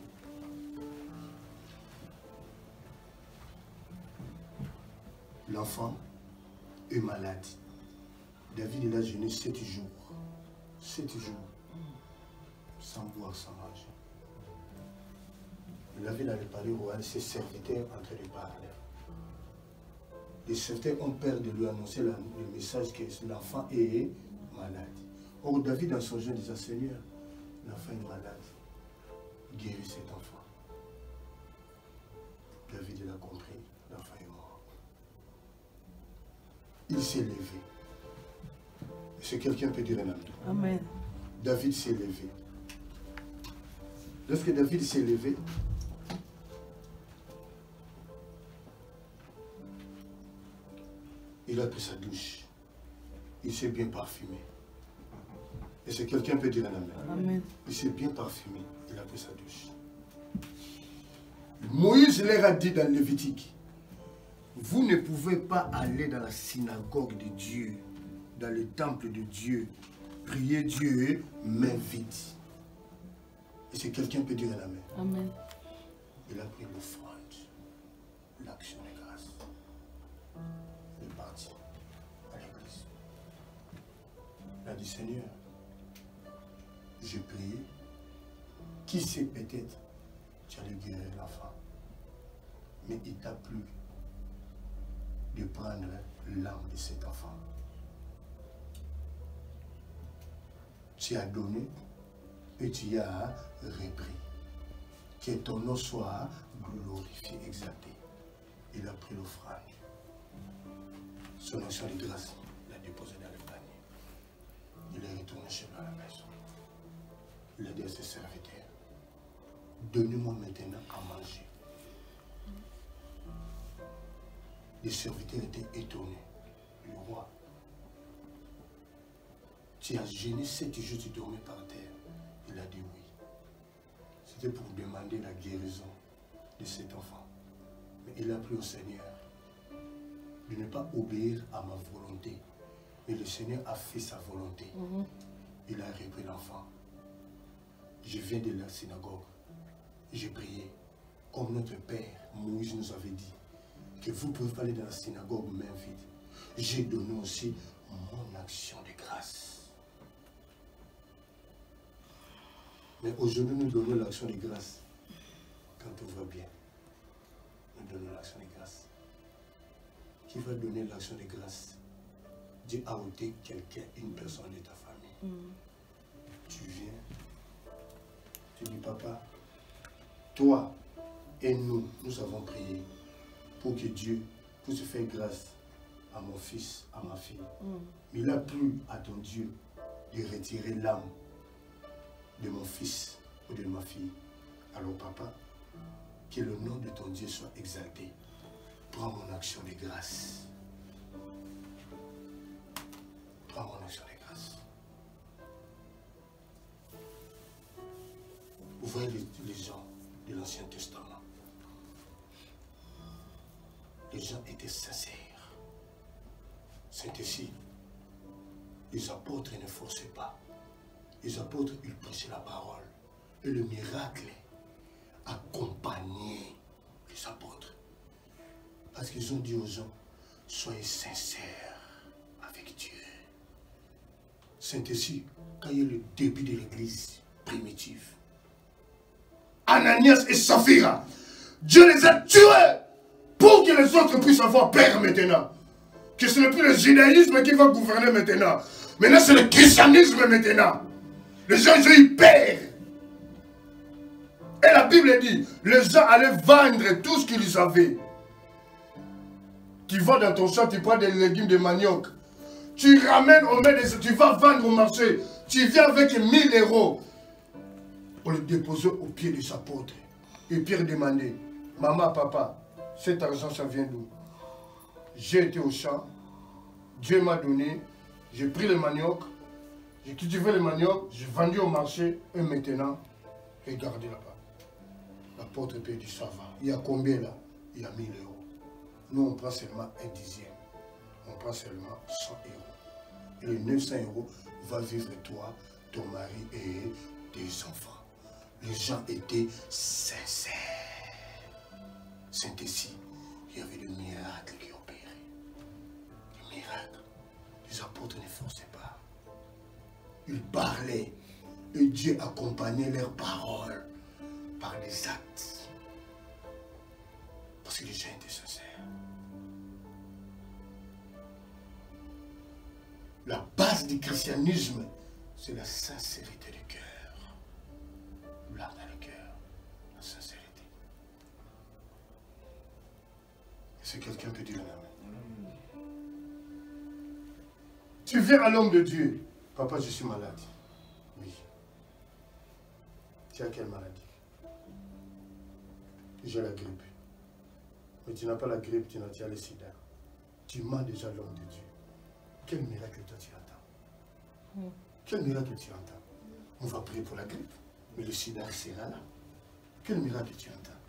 L'enfant est malade. David, il a jeûné 7 jours. 7 jours. Sans boire, sans manger. David allait parler au roi, ses serviteurs en train de parler. Les serviteurs ont peur de lui annoncer le message que l'enfant est malade. Or, David, dans son jeûne, disait, Seigneur, l'enfant est malade. Guéris cet enfant. David, il a compris, l'enfant est mort. Il s'est levé. Est-ce que quelqu'un peut dire un amen? Amen. David s'est levé. Lorsque David s'est levé, il a pris sa douche. Il s'est bien parfumé. Est-ce que quelqu'un peut dire un amen? Amen. Il s'est bien parfumé. Il a pris sa douche. Moïse leur a dit dans Lévitique, vous ne pouvez pas aller dans la synagogue de Dieu, dans le temple de Dieu, prier Dieu, main vide. Est-ce que quelqu'un peut dire un amen? Amen. Il a pris l'offrande, l'action de grâce. Il est parti à l'église. Il a dit, Seigneur, j'ai prié. Qui sait, peut-être tu allais guérir l'enfant. Mais il t'a plu de prendre l'âme de cet enfant. Tu as donné et tu as repris. Que ton nom soit glorifié, exalté. Il a pris l'offrande. Son action de grâce, il l'a déposé dans le panier. Il est retourné chez lui à la maison. Il a dit à ses serviteurs, donnez-moi maintenant à manger. Les serviteurs étaient étonnés. Le roi, tu as jeûné 7 jours, tu dormais par terre. Il a dit oui. C'était pour demander la guérison de cet enfant. Mais il a pris au Seigneur de ne pas obéir à ma volonté. Mais le Seigneur a fait sa volonté. Il a repris l'enfant. Je viens de la synagogue. J'ai prié. Comme notre Père, Moïse nous avait dit, que vous pouvez pas aller dans la synagogue main vide. J'ai donné aussi mon action de grâce. Mais aujourd'hui, nous donnons l'action de grâce. Quand tout va bien, nous donnons l'action de grâce. Qui va donner l'action de grâce? Dieu a ôté quelqu'un, une personne de ta famille. Tu viens, tu dis, papa, toi et nous avons prié pour que Dieu puisse faire grâce à mon fils, à ma fille. Mais il a plu à ton Dieu de retirer l'âme de mon fils ou de ma fille. Alors papa, que le nom de ton Dieu soit exalté. Prends mon action de grâce. Prends mon action de grâce. Vous voyez les gens de l'Ancien Testament. Les gens étaient sincères. C'est ainsi. Les apôtres ne forçaient pas. Les apôtres, ils prêchaient la parole. Et le miracle accompagnait les apôtres. Parce qu'ils ont dit aux gens, soyez sincères avec Dieu. C'est ainsi, quand il y a le début de l'église primitive, Ananias et Saphira, Dieu les a tués pour que les autres puissent avoir peur maintenant. Que ce n'est plus le judaïsme qui va gouverner maintenant. Maintenant, c'est le christianisme maintenant. Les gens ont eu peur. Et la Bible dit, les gens allaient vendre tout ce qu'ils avaient. Tu vas dans ton champ, tu prends des légumes de manioc. Tu ramènes au maître, tu vas vendre au marché. Tu viens avec 1000 euros. Pour le déposer au pied des apôtres. Et Pierre demandait, maman, papa, cet argent, ça vient d'où? J'ai été au champ, Dieu m'a donné, j'ai pris le manioc, J'ai cultivé le manioc, j'ai vendu au marché, et maintenant, regardez là-bas. L'apôtre Pierre dit, ça va. Il y a combien là? Il y a 1000 €. Nous, on prend seulement un dixième. On prend seulement 100 €. Et les 900 € va vivre toi, ton mari et tes enfants. Les gens étaient sincères. Saint-Essie, il y avait des miracles qui opéraient. Des miracles. Les apôtres ne forçaient pas. Ils parlaient. Et Dieu accompagnait leurs paroles par les actes. Parce que les gens étaient sincères. La base du christianisme, c'est la sincérité du cœur. L'âme dans le cœur, la sincérité. Est-ce que quelqu'un peut dire un amen? Tu viens à l'homme de Dieu. Papa, je suis malade. Oui. Tu as quelle maladie? J'ai la grippe. Mais tu n'as pas la grippe, tu as le sida. Tu mens déjà l'homme de Dieu. Quel miracle toi tu entends? Quel miracle tu entends? On va prier pour la grippe, mais le sida sera là. Quel miracle tu entends?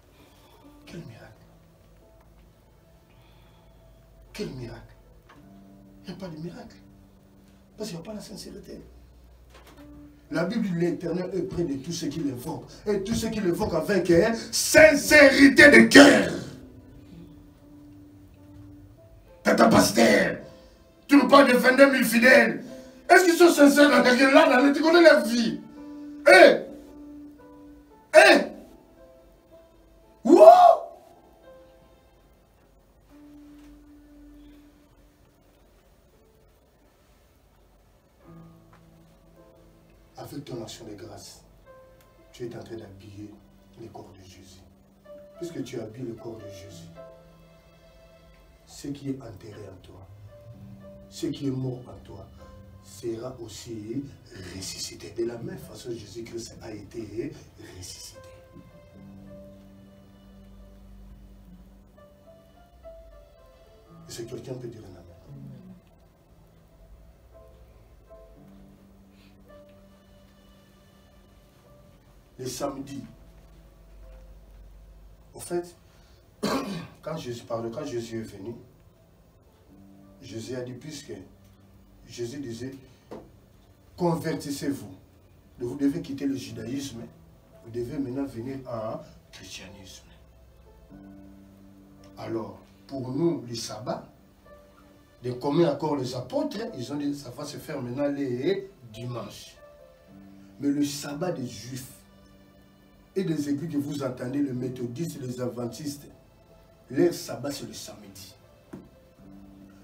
Quel miracle? Quel miracle? Il n'y a pas de miracle. Parce qu'il n'y a pas la sincérité. La Bible dit l'Éternel est près de tous ceux qui l'invoquent. Et tous ceux qui l'invoquent avec sincérité de cœur. Tata pasteur, tu nous parles de 22 000 fidèles. Est-ce qu'ils sont sincères dans quelqu'un là? Tu connais leur vie. Wow! Avec ton action de grâce, tu es en train d'habiller le corps de Jésus. Puisque tu habilles le corps de Jésus, ce qui est enterré en toi, ce qui est mort en toi, sera aussi ressuscité. De la même façon, Jésus-Christ a été ressuscité. Est-ce que quelqu'un peut dire un amen? Les samedis, au fait, quand Jésus est venu, Jésus a dit, puisque Jésus disait, convertissez-vous. Vous devez quitter le judaïsme, vous devez maintenant venir en christianisme. Alors, pour nous, les sabbats, les communs accords les apôtres, ils ont dit, ça va se faire maintenant les dimanches. Mais le sabbat des Juifs et des églises que vous entendez, les méthodistes, les adventistes, leur sabbat c'est le samedi.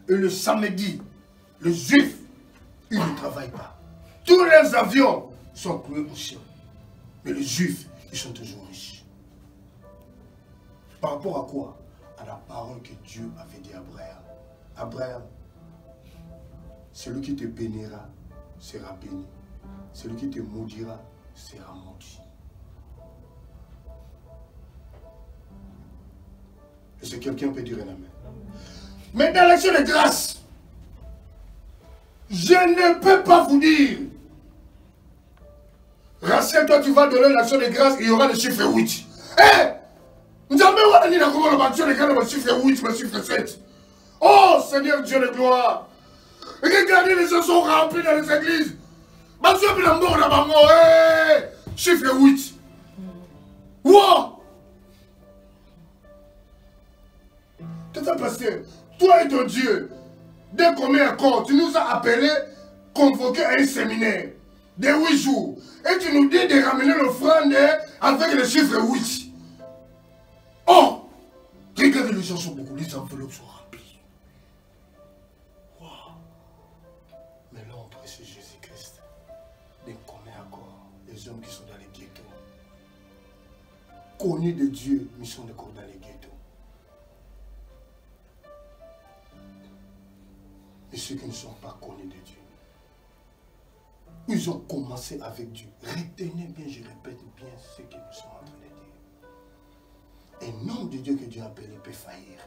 Et le samedi, les Juifs, ils ne travaillent pas. Tous leurs avions sont cloués au ciel. Mais les Juifs, ils sont toujours riches. Par rapport à quoi? À la parole que Dieu avait dit à Abraham. Abraham, celui qui te bénira sera béni. Celui qui te maudira sera maudit. Est-ce que quelqu'un peut dire un amen? Mais dans l'action de grâce, je ne peux pas vous dire. Rachel, toi tu vas donner l'action de grâce, il y aura le chiffre 8. Nous avons dit l'action de grâce, le chiffre 8, le chiffre 7. Oh Seigneur Dieu de gloire. Regardez, les gens sont remplis dans les églises. Chiffre 8. Wow! Tata pasteur, toi et ton Dieu, dès qu'on met accord, tu nous as appelés, convoqués à un séminaire de 8 jours. Et tu nous dis de ramener l'offrande avec le chiffre 8. Oh! Regardez, les gens sont beaucoup, les enveloppes sont remplies. Wow! Mais là, on prie sur Jésus-Christ. Des communs accords, les hommes qui sont dans les ghettos. Connus de Dieu, mais sont encore dans les ghettos. Et ceux qui ne sont pas connus de Dieu. Ils ont commencé avec Dieu. Retenez bien, je répète bien ce que nous sommes en train de dire. Un homme de Dieu que Dieu appelle, il peut faillir.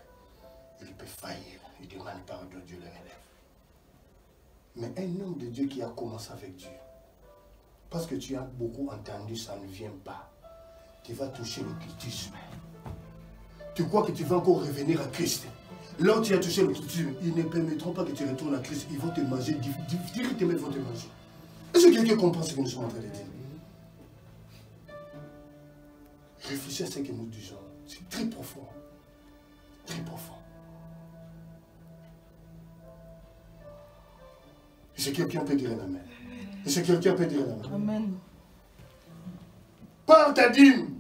Il peut faillir. Il demande pardon, Dieu le relève. Mais un homme de Dieu qui a commencé avec Dieu, parce que tu as beaucoup entendu, ça ne vient pas. Tu vas toucher l'occultisme. Tu crois que tu vas encore revenir à Christ. Là où tu as touché l'occultisme, ils ne permettront pas que tu retournes à Christ. Ils vont te manger, directement ils vont te manger. Est-ce que quelqu'un comprend ce que nous sommes en train de dire? Réfléchis à ce que nous disons. C'est très profond. Très profond. Est-ce que quelqu'un peut dire un amen? Est-ce que quelqu'un peut dire un amen? Amen. Par ta dîme,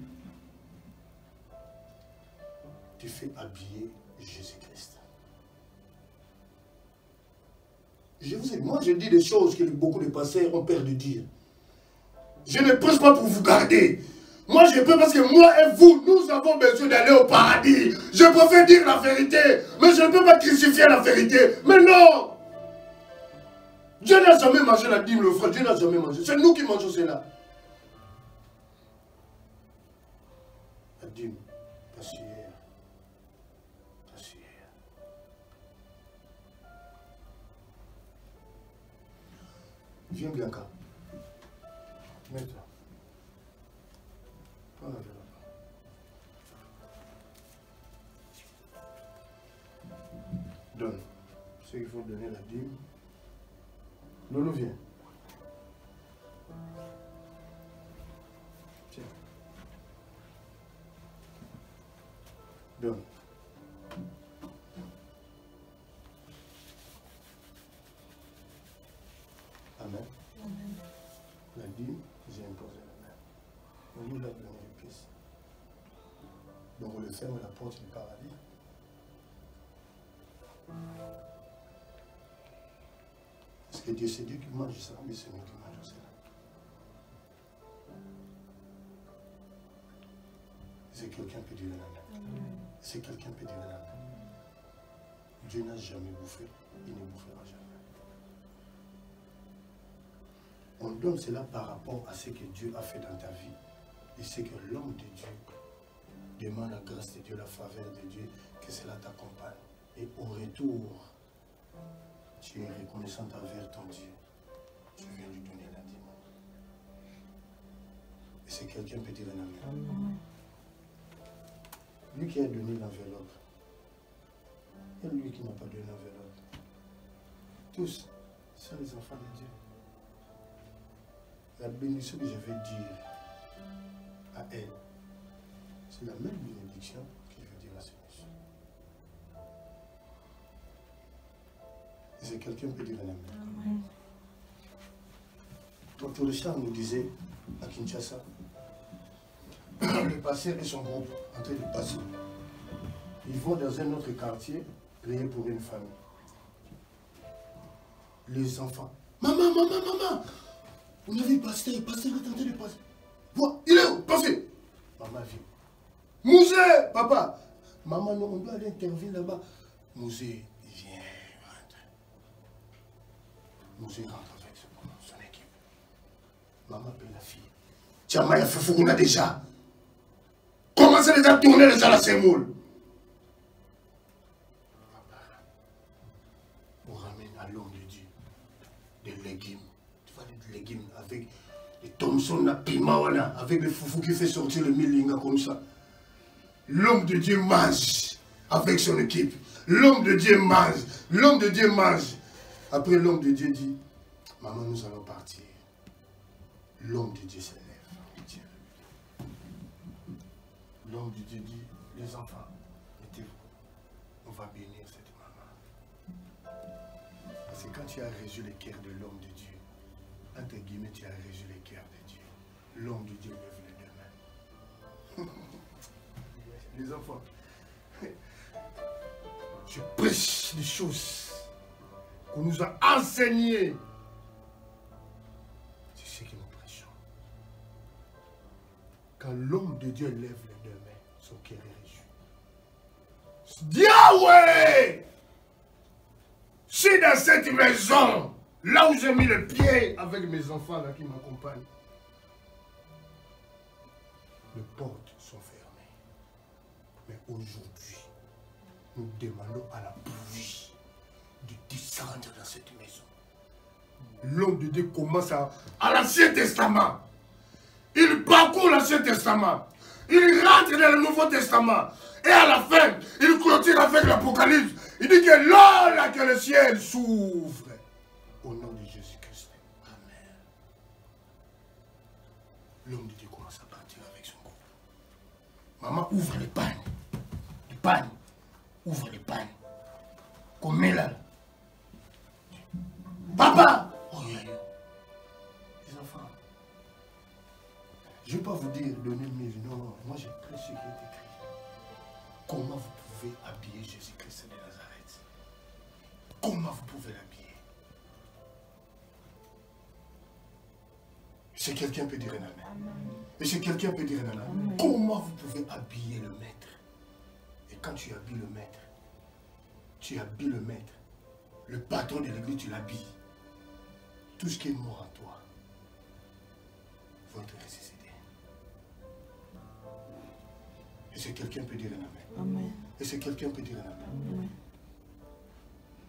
tu fais habiller Jésus-Christ. Je vous ai, moi je dis des choses que beaucoup de pasteurs ont peur de dire. Je ne prêche pas pour vous garder. Moi je peux parce que moi et vous, nous avons besoin d'aller au paradis. Je préfère dire la vérité, mais je ne peux pas crucifier la vérité. Mais non! Dieu n'a jamais mangé la dîme, le frère. Dieu n'a jamais mangé. C'est nous qui mangeons cela. La dîme, pas hier. Pas hier. Viens, Bianca. Mets-toi. Prends la enveloppe. Donne. Ce qu'il faut donner la dîme. Lolo, viens. Tiens. Donne. Amen. Amen. La dîme, j'ai imposé la main. On lui a donné les pièces. Donc on le ferme la porte du paradis. Est-ce que Dieu, c'est Dieu qui mange ça? Mais c'est nous qui mangeons ça. Est-ce que quelqu'un peut dire un amen? Est-ce que quelqu'un peut dire un amen? Dieu n'a jamais bouffé, il ne bouffera jamais. On donne cela par rapport à ce que Dieu a fait dans ta vie. Et c'est que l'homme de Dieu demande la grâce de Dieu, la faveur de Dieu, que cela t'accompagne. Et au retour, tu es reconnaissant envers ton Dieu. Tu viens lui donner la dîme. Et c'est quelqu'un peut dire un amen. Lui qui a donné l'enveloppe, et lui qui n'a pas donné l'enveloppe. Tous sont les enfants de Dieu. La bénédiction que je vais dire à elle, c'est la même bénédiction que je vais dire à ce monsieur. Est-ce que quelqu'un peut dire un amen? Dr. Richard nous disait à Kinshasa, le pasteur et son groupe en train de passer. Ils vont dans un autre quartier prier pour une famille. Les enfants, maman, maman, maman, vous n'avez pas pasteur, le pasteur est en train de passer. Vois, il est où? Passez. Maman vient. Mousé, papa. Maman, non, on doit aller intervenir là-bas. Mousé, viens, rentre. Mousé rentre avec son équipe. Maman paye la fille. Tiens, Maya Foufou, on a déjà. Commencez déjà à tourner déjà la sémoule. On ramène à l'homme de Dieu des légumes. Tu vois, des légumes avec les Thompson, la Pimawana, avec le foufou qui fait sortir le milinga comme ça. L'homme de Dieu mange avec son équipe. L'homme de Dieu mange. L'homme de Dieu mange. Après, l'homme de Dieu dit, maman, nous allons partir. L'homme de Dieu se lève. L'homme de Dieu dit, les enfants, mettez-vous. On va bénir cette maman. Parce que quand tu as régi le cœur de l'homme de Dieu, entre guillemets, tu as régi le cœur de Dieu. L'homme de Dieu lève les deux mains. Les enfants, je prêche des choses qu'on nous a enseignées. C'est ce que nous prêchons. Quand l'homme de Dieu lève les deux mains, son cœur est réjoui. Yahweh! Si dans cette maison, là où j'ai mis le pied avec mes enfants là qui m'accompagnent, les portes sont fermées. Mais aujourd'hui, nous demandons à la pluie de descendre dans cette maison. L'homme de Dieu commence à l'Ancien Testament. Il parcourt l'Ancien Testament. Il rentre dans le Nouveau Testament. Et à la fin, il clôture avec l'Apocalypse. Il dit que là que le ciel s'ouvre. Au nom de Jésus-Christ. Amen. L'homme de Dieu commence à partir avec son groupe. Maman, ouvre les pannes. Les pannes. Ouvre les pannes. Comme là. Papa! Oh, les enfants. Je ne vais pas vous dire, donnez mes vies. Non, non. Moi, j'ai pris ce qui est écrit. Comment vous pouvez habiller Jésus-Christ de Nazareth? Comment vous pouvez l'habiller? Si quelqu'un peut dire un amen. Et si quelqu'un peut dire un amen. Comment vous pouvez habiller le maître? Et quand tu habilles le maître, tu habilles le maître. Le patron de l'église, tu l'habilles. Tout ce qui est mort en toi va être ressuscité. Et si quelqu'un peut dire un amen. Amen. Et si quelqu'un peut dire un amen. Amen.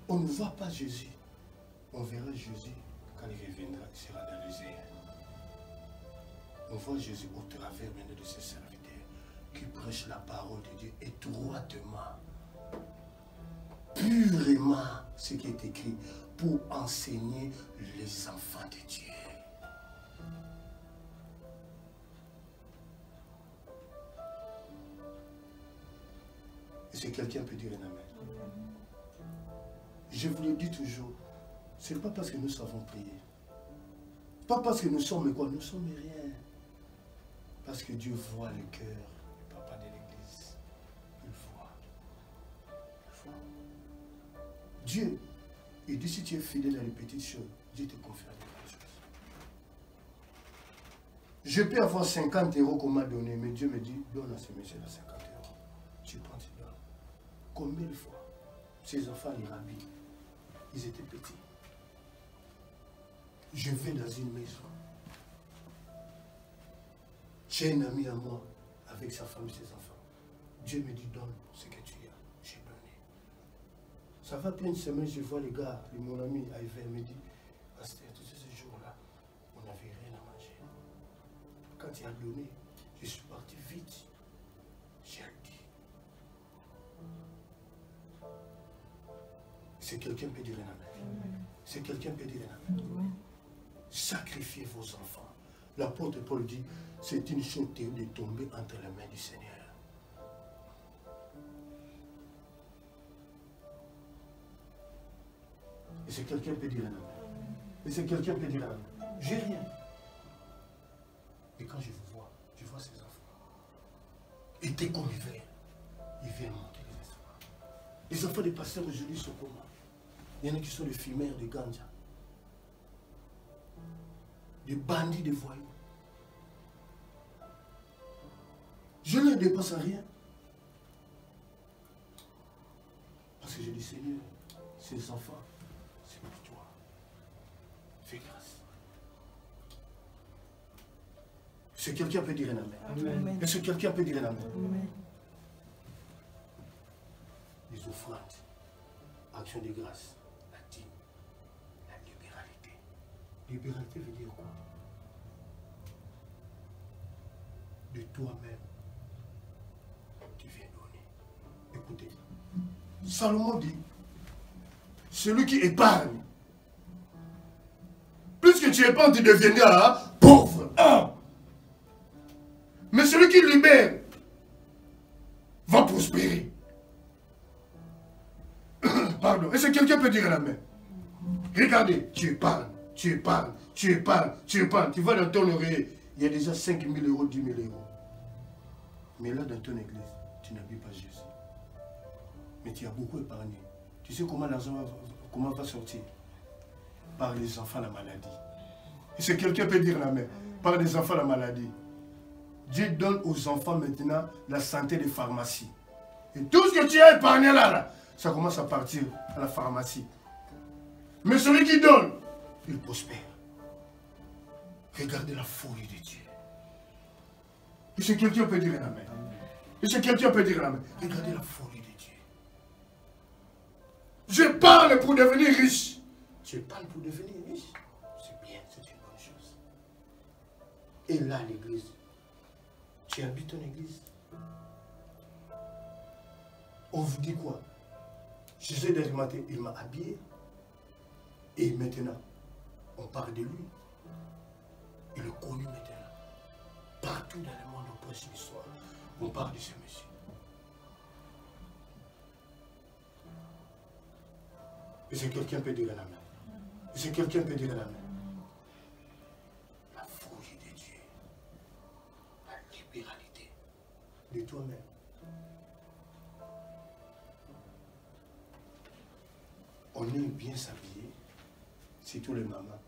On ne voit pas Jésus. On verra Jésus quand il reviendra, il sera dans les airs. On voit Jésus au travers maintenant de ses serviteurs qui prêchent la parole de Dieu étroitement, purément ce qui est écrit pour enseigner les enfants de Dieu. Et si quelqu'un peut dire un amen. Je vous le dis toujours, ce n'est pas parce que nous savons prier. Pas parce que nous sommes quoi, nous sommes rien. Parce que Dieu voit le cœur du papa de l'église. Il voit. Il voit. Dieu, il dit si tu es fidèle à les petites choses, Dieu te confiera les grandes choses. Je peux avoir 50 € qu'on m'a donné, mais Dieu me dit, donne à ce monsieur là 50 €. Tu prends, tu donnes. Combien de fois ces enfants, les rabbis, ils étaient petits. Je vais dans une maison. J'ai un ami à moi, avec sa femme et ses enfants. Dieu me dit, donne ce que tu as. J'ai donné. Ça va plein de semaines, je vois les gars, mon ami Iver me dit, Pasteur, tous ces jours-là, on n'avait rien à manger. Quand il a donné, je suis parti vite. J'ai dit. Si quelqu'un peut dire un amen. Si quelqu'un peut dire un amen. Sacrifiez vos enfants. L'apôtre Paul dit, c'est une chose terrible de tomber entre les mains du Seigneur. Et si quelqu'un peut dire un amen. Et si quelqu'un peut dire un amen. J'ai rien. Et quand je vous vois, je vois ces enfants. Et dès qu'on ils viennent monter les instruments. Les enfants des pasteurs aujourd'hui sont comment? Il y en a qui sont des fumeurs de ganja. Des bandits, des voyous. Je ne les dépasse à rien. Parce que je dis, Seigneur, ces enfants, c'est pour toi. Fais grâce. Est-ce que quelqu'un peut dire un amen? Est-ce que quelqu'un peut dire un amen? Amen. Les offrandes, action de grâce, la dîme, la libéralité. Libéralité veut dire quoi? De toi-même, tu viens donner. Écoutez, Salomon dit, celui qui épargne, plus que tu épargnes, tu deviendras pauvre. Mais celui qui libère va prospérer. Pardon. Est-ce que quelqu'un peut dire la main? Regardez, tu épargnes, tu épargnes, tu épargnes, tu épargnes. Tu vas dans ton oreiller, il y a déjà 5 000 €, 10 000 €. Mais là, dans ton église, tu n'habilles pas Jésus. Mais tu as beaucoup épargné. Tu sais comment l'argent va sortir? Par les enfants, la maladie. Est-ce que quelqu'un peut dire la main? Par les enfants, la maladie. Dieu donne aux enfants maintenant la santé des pharmacies. Et tout ce que tu as épargné là, ça commence à partir à la pharmacie. Mais celui qui donne, il prospère. Regardez la folie de Dieu. Est-ce que quelqu'un peut dire la main? Est-ce que quelqu'un peut dire la main? Regardez la folie de Dieu. Je parle pour devenir riche. Tu parles pour devenir riche. C'est bien, c'est une bonne chose. Et là, l'église. Tu habites ton église. On vous dit quoi? Jésus d'Arimathée, il m'a habillé. Et maintenant, on parle de lui. Il est connu maintenant. Partout dans le monde, on prêche l'histoire. On parle de ce monsieur. Est-ce que quelqu'un peut dire la main? Est-ce que quelqu'un peut dire la main? La folie de Dieu. La libéralité de toi-même. On aime bien s'habiller, surtout les mamans.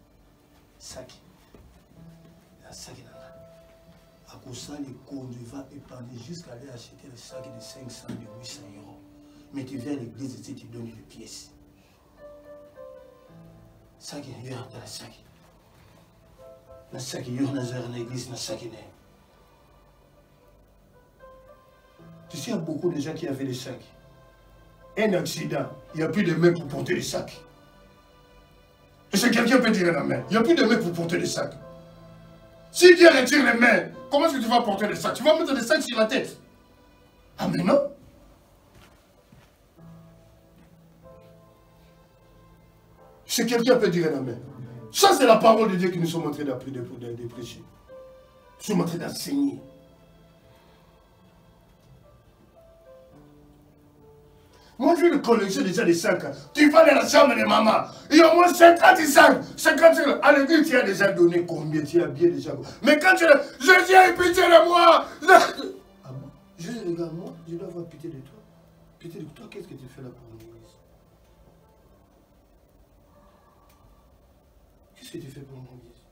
Sac. Un sac dans la. À cause ça, les conduits vont épargner jusqu'à aller acheter le sac de 500, de 800 euros. Mais tu viens à l'église et tu donnes des pièces. Sac, il y a dans le sac. Le sac, il y a dans l'église, le sac. Tu sais, il y a beaucoup de gens qui avaient des sacs. Un accident, il n'y a plus de main pour porter les sacs. Est-ce que quelqu'un peut dire la main? Il n'y a plus de main pour porter les sacs. Si Dieu retire les mains, comment est-ce que tu vas porter les sacs? Tu vas mettre des sacs sur la tête. Ah mais non. Si quelqu'un peut dire la main. Ça c'est la parole de Dieu que nous sommes en train de prêcher. Nous sommes en train d'enseigner. Moi, je vais le collectionner déjà des sacs. Tu vas dans la chambre de maman. Il y a au moins 50 sacs. 50 sacs. À l'église, tu as déjà donné combien? Tu as bien déjà. Mais quand tu es Jésus a pitié de moi. Ah bon? Jésus, regarde-moi. Je dois avoir pitié de toi. Pitié de toi, qu'est-ce que tu fais là pour l'église? Qu'est-ce que tu fais pour l'église?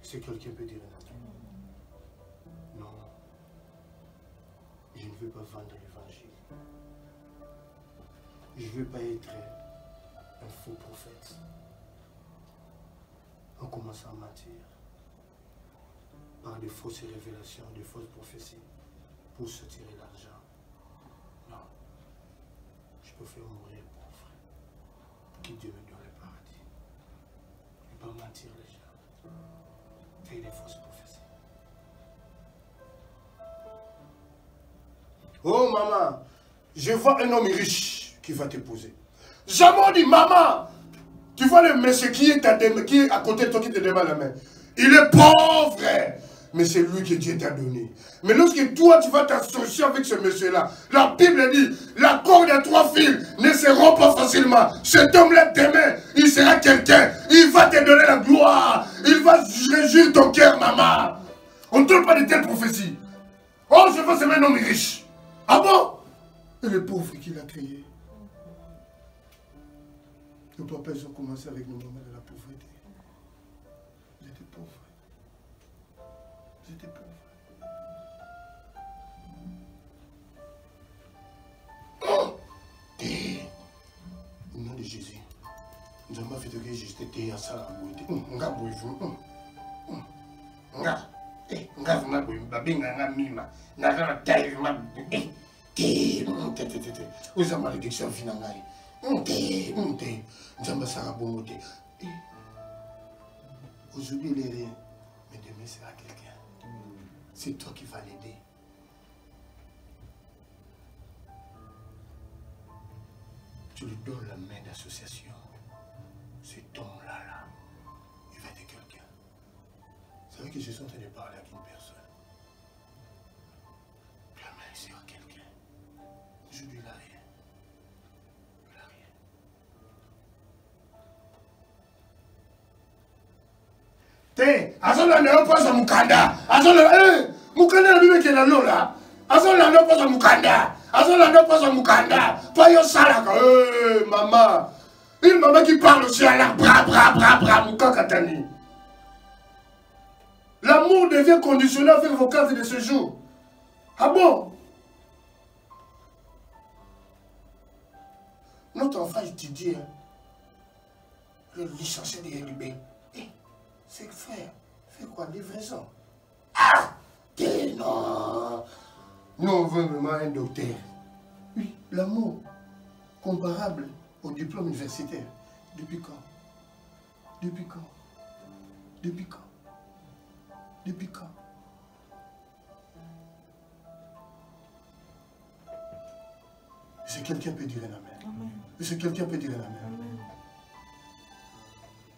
Est-ce que quelqu'un peut dire un autre? Non, je ne veux pas vendre l'évangile. Je ne veux pas être un faux prophète. On commence à mentir par des fausses révélations, des fausses prophéties pour se tirer l'argent. Non, je préfère mourir pauvre. Que Dieu me donne le paradis. Je ne veux pas mentir les gens. Faire des fausses prophéties. Oh maman, je vois un homme riche qui va t'épouser. Jamais dit maman, tu vois le monsieur qui est à côté de toi qui te demande la main. Il est pauvre, mais c'est lui que Dieu t'a donné. Mais lorsque toi tu vas t'associer avec ce monsieur-là, la Bible dit, la corde à 3 fils ne se rompt pas facilement. Cet homme-là demain, il sera quelqu'un. Il va te donner la gloire. Il va réjouir ton cœur, maman. On ne donne pas de telles prophéties. Oh, je veux semer un homme riche. Ah bon? Et les pauvres qui l'a créé. Nos papas, ils ont commencé avec nos mamans de la pauvreté. Ils étaient pauvres. Ils étaient pauvres. Oh! Au nom de Jésus. Nous avons fait que Jésus était à ça. Nga boivu. Nga. Nga vuma boivu. Babinga nga mima. Nga vuma taille vuma. Vous avez malédiction finale. Aujourd'hui, il est rien. Mais demain, sera quelqu'un. C'est toi qui vas l'aider. Tu lui donnes la main d'association. Cet homme-là, il va être quelqu'un. C'est vrai que je suis en train de parler avec une personne. Demain, il sera quelqu'un. Aujourd'hui, il n'a rien. Il n'a rien. Te, azona ne pas à mukanda. Azona, mukanda na bibe kela lola. Azona ne pas à mukanda. Azona ne pas à mukanda. Pas yo salaka. Maman. Une maman qui parle aussi à la bra, mukakatani. L'amour devient conditionnel avec vos cases de ce jour. Ah bon? Notre enfant étudie. Le licencié de LB. C'est frère. Fais quoi? Livraison. Ah! Non! Nous, on veut vraiment un docteur. Oui, l'amour comparable au diplôme universitaire. Depuis quand? Depuis quand? Depuis quand? Depuis quand? Est-ce que quelqu'un peut dire un amen? Amen. Est-ce que quelqu'un peut dire un amen? Amen.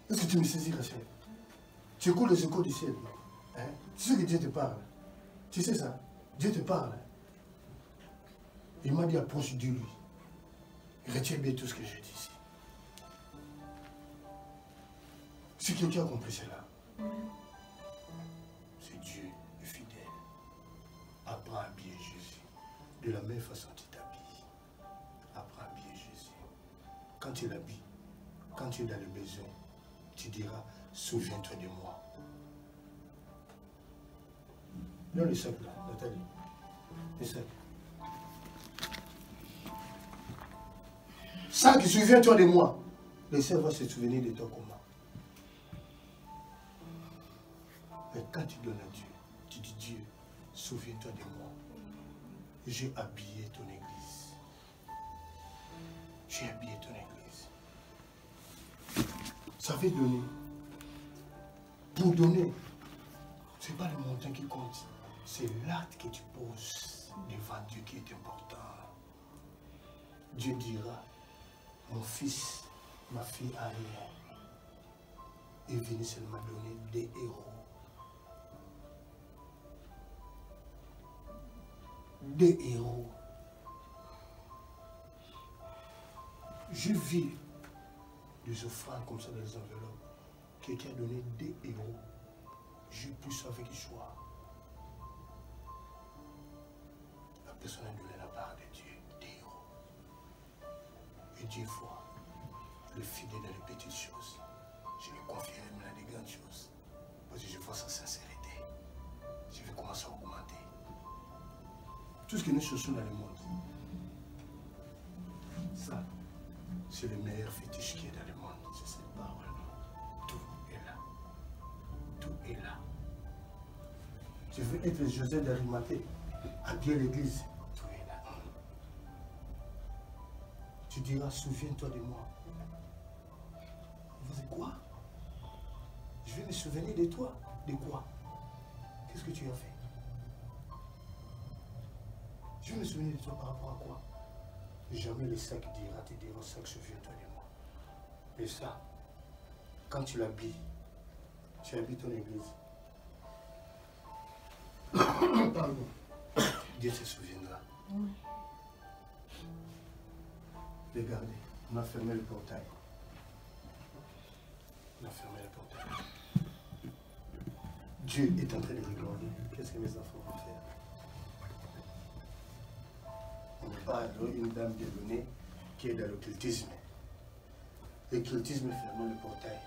Est-ce que tu me saisis, Rachel? Tu écoutes les échos du ciel. Hein? Tu sais que Dieu te parle. Tu sais ça? Dieu te parle. Il m'a dit approche de lui. Retiens bien tout ce que je dis ici. Si quelqu'un a compris cela, c'est Dieu est fidèle. Apprends à habiller Jésus. De la même façon tu t'habilles. Apprends à habiller Jésus. Quand tu l'habilles, quand tu es dans le besoin, tu diras, souviens-toi de moi. Donne le sac là, Nathalie. Le sac. Sac, souviens-toi de moi. Le Seigneur va se souvenir de toi comment. Mais quand tu donnes à Dieu, tu dis Dieu, souviens-toi de moi. J'ai habillé ton église. J'ai habillé ton église. Ça fait donner. Pour donner, ce n'est pas le montant qui compte. C'est l'acte que tu poses devant Dieu qui est important. Dieu dira, mon fils, ma fille a rien. Il venu seulement donner des héros. Des héros. Je vis des offrandes comme ça dans les enveloppes. Quelqu'un a donné des héros. Je pousse avec joie. La personne a donné la part de Dieu, des héros. Et Dieu voit le fidèle dans les petites choses. Je lui confierai même dans les grandes choses. Parce que je vois sa sincérité. Je vais commencer à augmenter. Tout ce que nous cherchons dans le monde, ça, c'est le meilleur fétiche qui est dans le monde. C'est cette parole. Tout est là. Tout est là. Je veux être Joseph d'Arimathée, habiller l'église. Tout est là. Tu diras, souviens-toi de moi. Vous dites quoi? Je vais me souvenir de toi. De quoi? Qu'est-ce que tu as fait? Je vais me souvenir de toi par rapport à quoi? Jamais le sac dira, te dira, sac, souviens-toi de moi. Et ça, quand tu l'habilles, tu habilles ton église. Pardon. Dieu se souviendra. Oui. Regardez, on a fermé le portail. On a fermé le portail. Dieu est en train de regarder. Qu'est-ce que mes enfants vont faire? On n'est pas une dame dédonnée qui est dans l'occultisme. L'occultisme ferme le portail.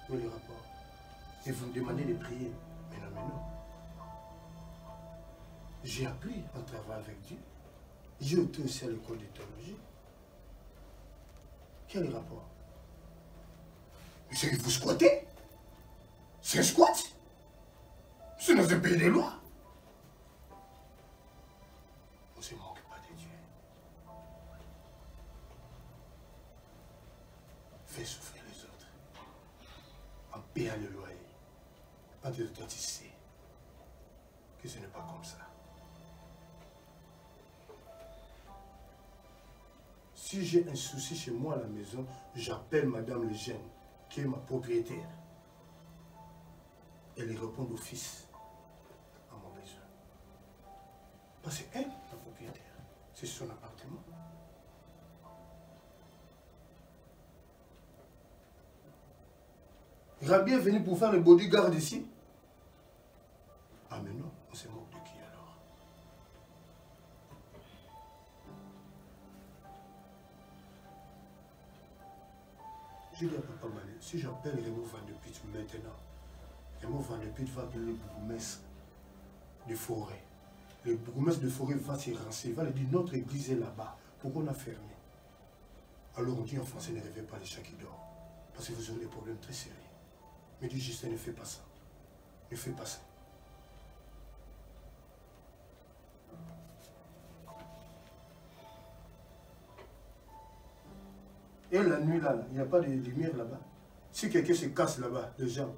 Où est le rapport? Et vous me demandez de prier. Mais non, mais non. J'ai appris en travaillant avec Dieu. J'ai été aussi à l'école de théologie. Quel est le rapport? C'est que vous squattez. C'est un squat. C'est dans un pays des lois. On ne se moque pas de Dieu. Fais souffrir les autres. En payant le loyer. Pas de toi, tu sais que ce n'est pas comme ça. Si j'ai un souci chez moi à la maison, j'appelle Madame Lejeune, qui est ma propriétaire. Elle répond d'office à mon besoin. Parce qu'elle, la propriétaire, c'est son appartement. Rabbi est venu pour faire le bodyguard ici. Ah mais non, on se moque de qui alors? Je dis à Papa Mané, si j'appelle Raymond Van de Pitt maintenant, Raymond Van de Pitt va donner le bourgmestre de forêt. Le bourgmestre de forêt va se renseigner, va lui dire notre église est là-bas. Pourquoi on a fermé? Alors on dit en français, ne rêvez pas les chats qui dorment. Parce que vous aurez des problèmes très sérieux. Mais dit Justin, ne fais pas ça. Ne fais pas ça. Et la nuit, là, il n'y a pas de lumière là-bas. Si quelqu'un se casse là-bas, les gens,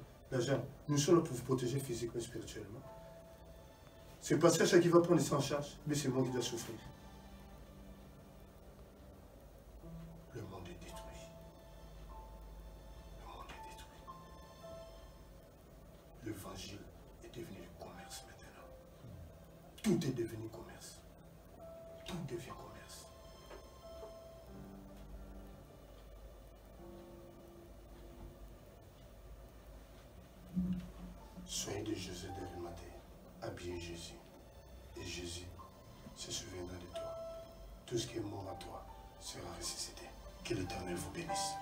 nous sommes là pour vous protéger physiquement et spirituellement. C'est parce que qui va prendre ça en charge, mais c'est moi qui dois souffrir. Le monde est détruit. Le monde est détruit. L'évangile est devenu le commerce maintenant. Tout est devenu commerce. Tout devient commerce. Soyez de Joseph d'Arimathée, habillez Jésus. Et Jésus se souviendra de toi. Tout ce qui est mort à toi sera ressuscité. Que l'Éternel vous bénisse.